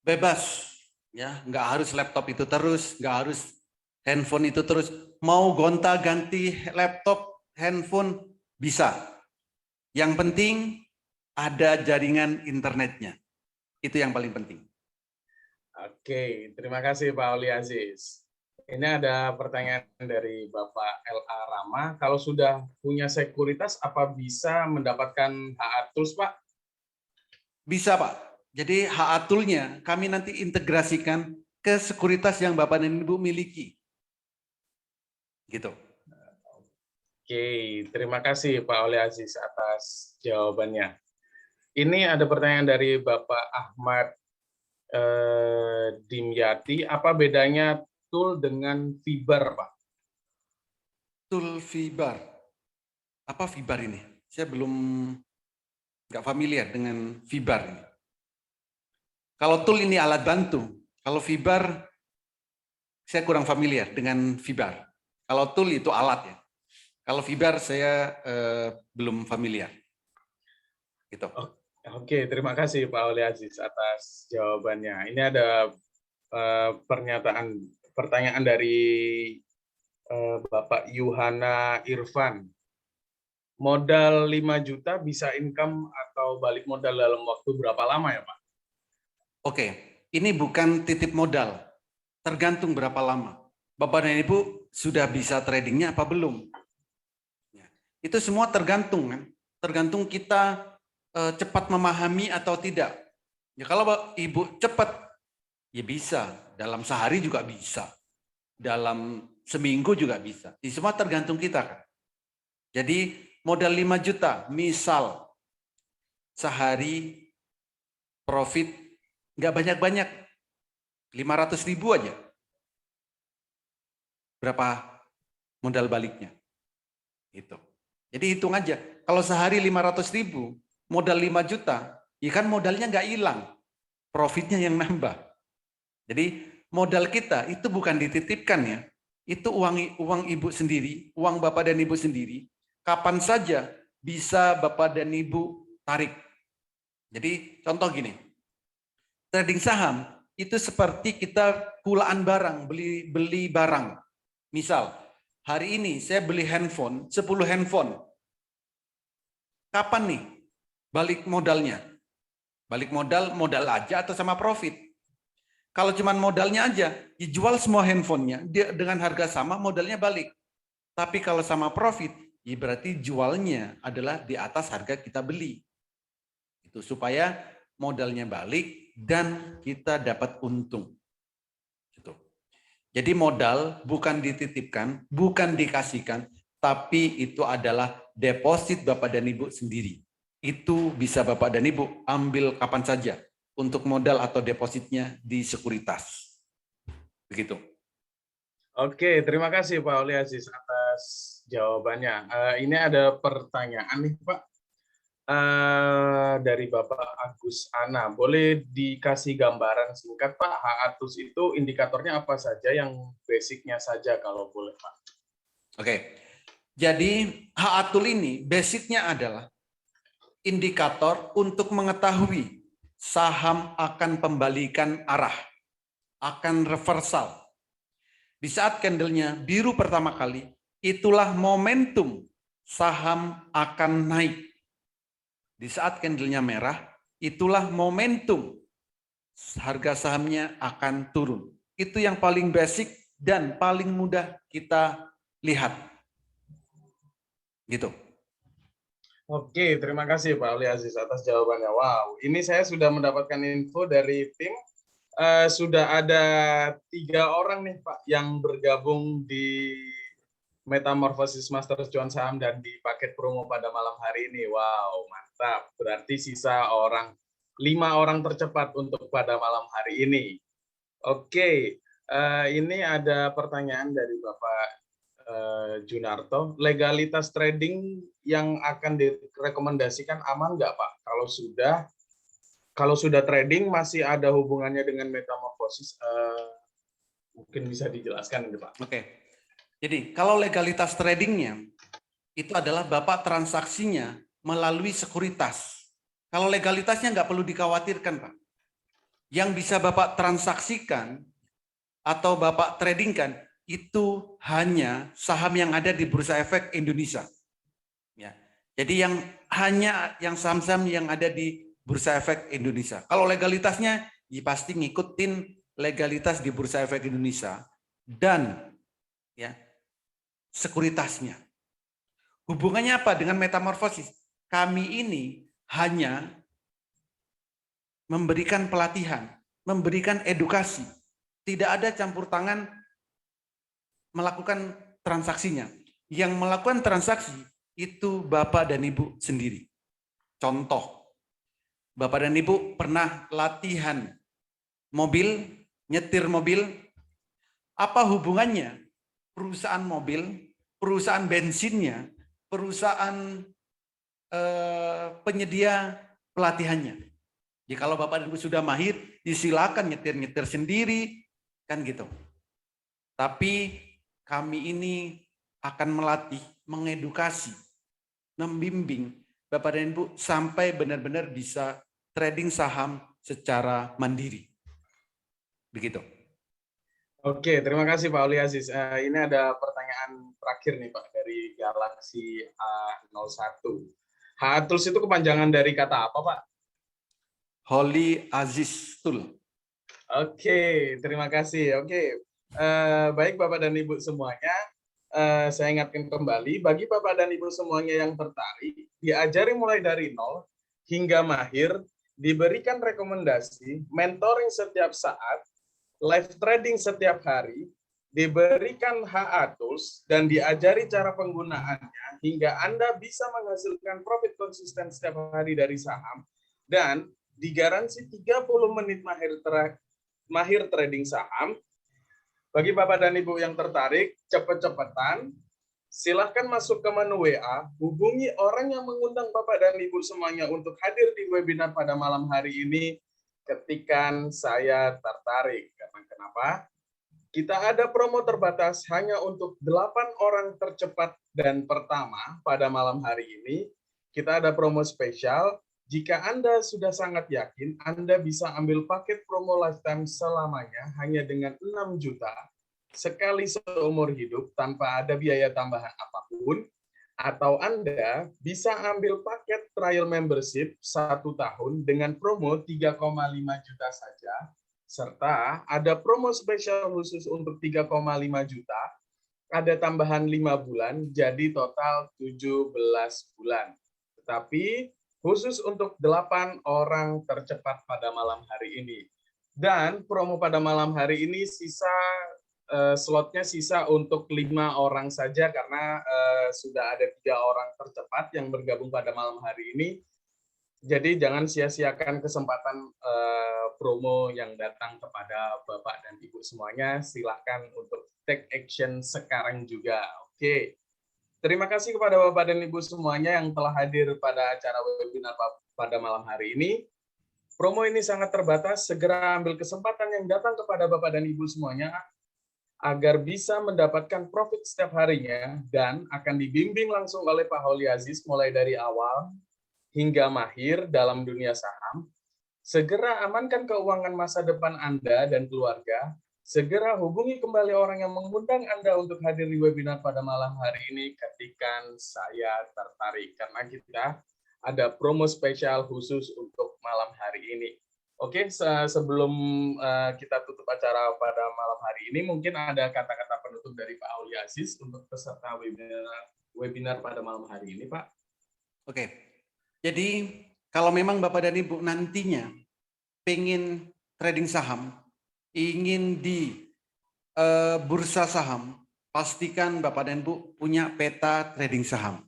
Bebas, ya, nggak harus laptop itu terus, nggak harus handphone itu terus. Mau gonta-ganti laptop, handphone bisa. Yang penting ada jaringan internetnya. Itu yang paling penting. Oke, terima kasih Pak Oli Aziz. Ini ada pertanyaan dari Bapak LA Rama. Kalau sudah punya sekuritas, apa bisa mendapatkan HA Tools, Pak? Bisa, Pak. Jadi HA Tool-nya kami nanti integrasikan ke sekuritas yang Bapak dan Ibu miliki. Gitu. Oke, terima kasih Pak Oli Aziz atas jawabannya. Ini ada pertanyaan dari Bapak Ahmad Dimyati. Apa bedanya tool dengan Fibar, Pak? Tool Fibar. Apa Fibar ini? saya belum nggak familiar dengan VBAR ini. Kalau tool ini alat bantu, kalau VBAR saya kurang familiar dengan VBAR. Kalau tool itu alat ya. Kalau VBAR saya belum familiar. Gitu. Oke, terima kasih Pak Oli Aziz atas jawabannya. Ini ada pertanyaan dari Bapak Yuhana Irfan. Modal 5 juta bisa income atau balik modal dalam waktu berapa lama ya Pak? Oke, ini bukan titip modal. Tergantung berapa lama. Bapak dan Ibu sudah bisa tradingnya apa belum? Ya, itu semua tergantung kan. Tergantung kita cepat memahami atau tidak. Ya kalau Ibu cepat, ya bisa. Dalam sehari juga bisa. Dalam seminggu juga bisa. Ini semua tergantung kita kan. Jadi modal 5 juta, misal sehari profit nggak banyak-banyak, 500.000 aja. Berapa modal baliknya? Itu. Jadi hitung aja. Kalau sehari 500.000, modal 5 juta, ya kan modalnya nggak hilang. Profitnya yang nambah. Jadi modal kita itu bukan dititipkan ya. Itu uang Ibu sendiri, uang Bapak dan Ibu sendiri. Kapan saja bisa Bapak dan Ibu tarik. Jadi contoh gini. Trading saham itu seperti kita kulaan barang, beli barang. Misal, hari ini saya beli handphone, 10 handphone. Kapan nih balik modalnya? Balik modal aja atau sama profit? Kalau cuma modalnya aja, dijual semua handphonenya dengan harga sama, modalnya balik. Tapi kalau sama profit, ya berarti jualnya adalah di atas harga kita beli. Itu supaya modalnya balik dan kita dapat untung. Gitu. Jadi modal bukan dititipkan, bukan dikasihkan, tapi itu adalah deposit Bapak dan Ibu sendiri. Itu bisa Bapak dan Ibu ambil kapan saja untuk modal atau depositnya di sekuritas. Begitu. Oke, terima kasih Pak Oli Aziz atas jawabannya. Ini ada pertanyaan nih Pak. Dari Bapak Agus Ana, boleh dikasih gambaran singkat Pak, HATUS itu indikatornya apa saja, yang basicnya saja kalau boleh Pak? Oke, jadi HATUL ini basicnya adalah indikator untuk mengetahui saham akan pembalikan arah, akan reversal. Di saat candlenya biru pertama kali, itulah momentum saham akan naik. Di saat candlenya merah, itulah momentum harga sahamnya akan turun. Itu yang paling basic dan paling mudah kita lihat. Gitu. Oke, terima kasih Pak Oli Aziz atas jawabannya. Wow, ini saya sudah mendapatkan info dari tim. Sudah ada 3 orang nih Pak yang bergabung di Metamorphosis Masters Cuan Saham dan di paket promo pada malam hari ini. Wow, mantap. Berarti sisa 5 orang tercepat untuk pada malam hari ini. Oke, ini ada pertanyaan dari Bapak Junarto. Legalitas trading yang akan direkomendasikan aman nggak Pak? Kalau sudah trading masih ada hubungannya dengan metamorfosis? Mungkin bisa dijelaskan ini Pak. Oke. Jadi kalau legalitas tradingnya itu adalah Bapak transaksinya melalui sekuritas. Kalau legalitasnya nggak perlu dikhawatirkan Pak. Yang bisa Bapak transaksikan atau Bapak tradingkan itu hanya saham yang ada di Bursa Efek Indonesia. Ya. Jadi yang saham-saham yang ada di Bursa Efek Indonesia. Kalau legalitasnya ya pasti ngikutin legalitas di Bursa Efek Indonesia dan ya sekuritasnya. Hubungannya apa dengan metamorfosis? Kami ini hanya memberikan pelatihan, memberikan edukasi. Tidak ada campur tangan melakukan transaksinya. Yang melakukan transaksi itu Bapak dan Ibu sendiri. Contoh, Bapak dan Ibu pernah latihan mobil, nyetir mobil. Apa hubungannya perusahaan mobil, perusahaan bensinnya, perusahaan penyedia pelatihannya. Ya kalau Bapak dan Ibu sudah mahir, silakan nyetir-nyetir sendiri, kan gitu. Tapi kami ini akan melatih, mengedukasi, membimbing Bapak dan Ibu sampai benar-benar bisa trading saham secara mandiri. Begitu. Oke, terima kasih Pak Oli Aziz. Ini ada pertanyaan terakhir nih Pak dari Galaxy A01. Tools itu kepanjangan dari kata apa Pak? Holy Aziz Tool. Oke, terima kasih. Oke, baik Bapak dan Ibu semuanya, saya ingatkan kembali, bagi Bapak dan Ibu semuanya yang tertarik, diajari mulai dari nol hingga mahir, diberikan rekomendasi, mentoring setiap saat, live trading setiap hari, diberikan HA Tools, dan diajari cara penggunaannya, hingga Anda bisa menghasilkan profit konsisten setiap hari dari saham, dan digaransi 30 menit mahir trading saham. Bagi Bapak dan Ibu yang tertarik, cepet-cepetan, silahkan masuk ke menu WA, hubungi orang yang mengundang Bapak dan Ibu semuanya untuk hadir di webinar pada malam hari ini, ketikan saya tertarik. Karena kenapa? Kita ada promo terbatas hanya untuk 8 orang tercepat dan pertama pada malam hari ini. Kita ada promo spesial. Jika Anda sudah sangat yakin, Anda bisa ambil paket promo lifetime selamanya hanya dengan 6 juta sekali seumur hidup tanpa ada biaya tambahan apapun. Atau Anda bisa ambil paket trial membership 1 tahun dengan promo 3,5 juta saja. Serta ada promo spesial khusus untuk 3,5 juta. Ada tambahan 5 bulan, jadi total 17 bulan. Tetapi khusus untuk 8 orang tercepat pada malam hari ini. Dan promo pada malam hari ini slotnya sisa untuk 5 orang saja karena sudah ada 3 orang tercepat yang bergabung pada malam hari ini. Jadi jangan sia-siakan kesempatan promo yang datang kepada Bapak dan Ibu semuanya. Silahkan untuk take action sekarang juga. Oke. Terima kasih kepada Bapak dan Ibu semuanya yang telah hadir pada acara webinar pada malam hari ini. Promo ini sangat terbatas, segera ambil kesempatan yang datang kepada Bapak dan Ibu semuanya agar bisa mendapatkan profit setiap harinya dan akan dibimbing langsung oleh Pak Holy Aziz mulai dari awal hingga mahir dalam dunia saham. Segera amankan keuangan masa depan Anda dan keluarga. Segera hubungi kembali orang yang mengundang Anda untuk hadir di webinar pada malam hari ini ketikan saya tertarik. Karena kita ada promo spesial khusus untuk malam hari ini. Oke, sebelum kita tutup acara pada malam hari ini, mungkin ada kata-kata penutup dari Pak Holy Aziz untuk peserta webinar pada malam hari ini, Pak. Oke, jadi kalau memang Bapak dan Ibu nantinya pengen trading saham, ingin di bursa saham, pastikan Bapak dan Ibu punya peta trading saham.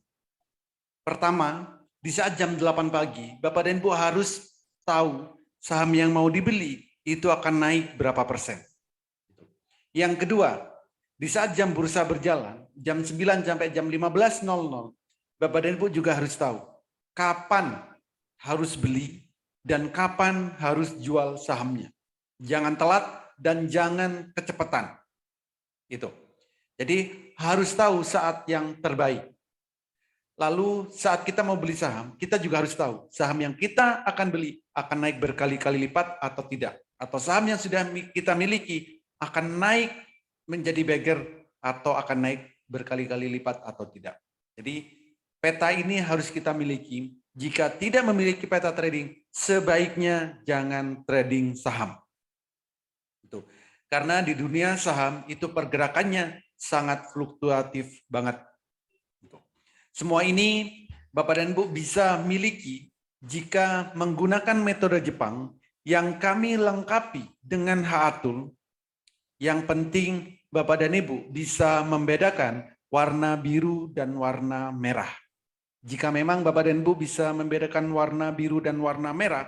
Pertama, di saat jam 8 pagi, Bapak dan Ibu harus tahu saham yang mau dibeli itu akan naik berapa persen. Yang kedua, di saat jam bursa berjalan, jam 9 sampai jam 15.00, Bapak dan Ibu juga harus tahu kapan harus beli dan kapan harus jual sahamnya. Jangan telat dan jangan kecepatan. Itu. Jadi harus tahu saat yang terbaik. Lalu saat kita mau beli saham, kita juga harus tahu saham yang kita akan beli akan naik berkali-kali lipat atau tidak. Atau saham yang sudah kita miliki akan naik menjadi bagger atau akan naik berkali-kali lipat atau tidak. Jadi peta ini harus kita miliki. Jika tidak memiliki peta trading, sebaiknya jangan trading saham. Itu. Karena di dunia saham itu pergerakannya sangat fluktuatif banget. Semua ini Bapak dan Ibu bisa miliki jika menggunakan metode Jepang yang kami lengkapi dengan HA Tool. Yang penting Bapak dan Ibu bisa membedakan warna biru dan warna merah. Jika memang Bapak dan Ibu bisa membedakan warna biru dan warna merah,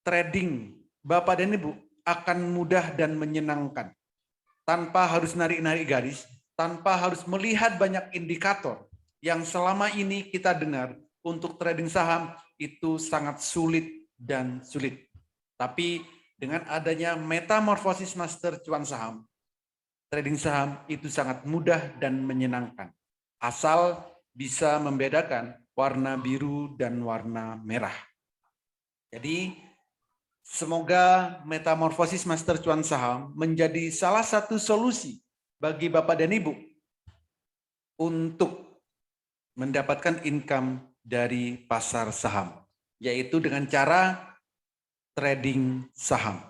trading Bapak dan Ibu akan mudah dan menyenangkan. Tanpa harus narik-narik garis, tanpa harus melihat banyak indikator yang selama ini kita dengar untuk trading saham itu sangat sulit dan sulit. Tapi dengan adanya metamorfosis master cuan saham, trading saham itu sangat mudah dan menyenangkan. Asal bisa membedakan warna biru dan warna merah. Jadi semoga metamorfosis master cuan saham menjadi salah satu solusi bagi Bapak dan Ibu untuk mendapatkan income dari pasar saham, yaitu dengan cara trading saham.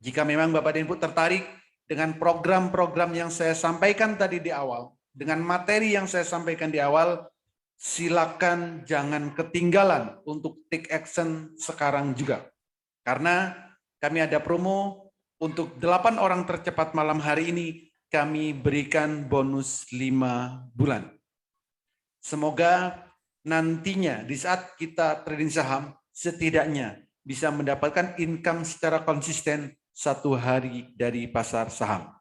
Jika memang Bapak dan Ibu tertarik dengan program-program yang saya sampaikan tadi di awal, dengan materi yang saya sampaikan di awal, silakan jangan ketinggalan untuk take action sekarang juga. Karena kami ada promo untuk 8 orang tercepat malam hari ini, kami berikan bonus 5 bulan. Semoga nantinya di saat kita trading saham, setidaknya bisa mendapatkan income secara konsisten 1 hari dari pasar saham.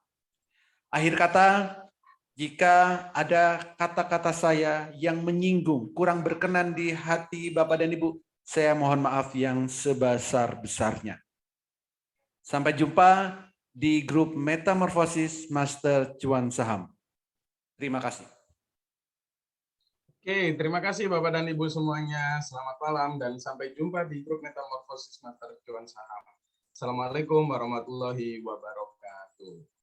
Akhir kata, jika ada kata-kata saya yang menyinggung, kurang berkenan di hati Bapak dan Ibu, saya mohon maaf yang sebesar-besarnya. Sampai jumpa di grup Metamorfosis Master Cuan Saham. Terima kasih. Oke, terima kasih Bapak dan Ibu semuanya. Selamat malam dan sampai jumpa di grup Metamorfosis Master Cuan Saham. Assalamualaikum warahmatullahi wabarakatuh.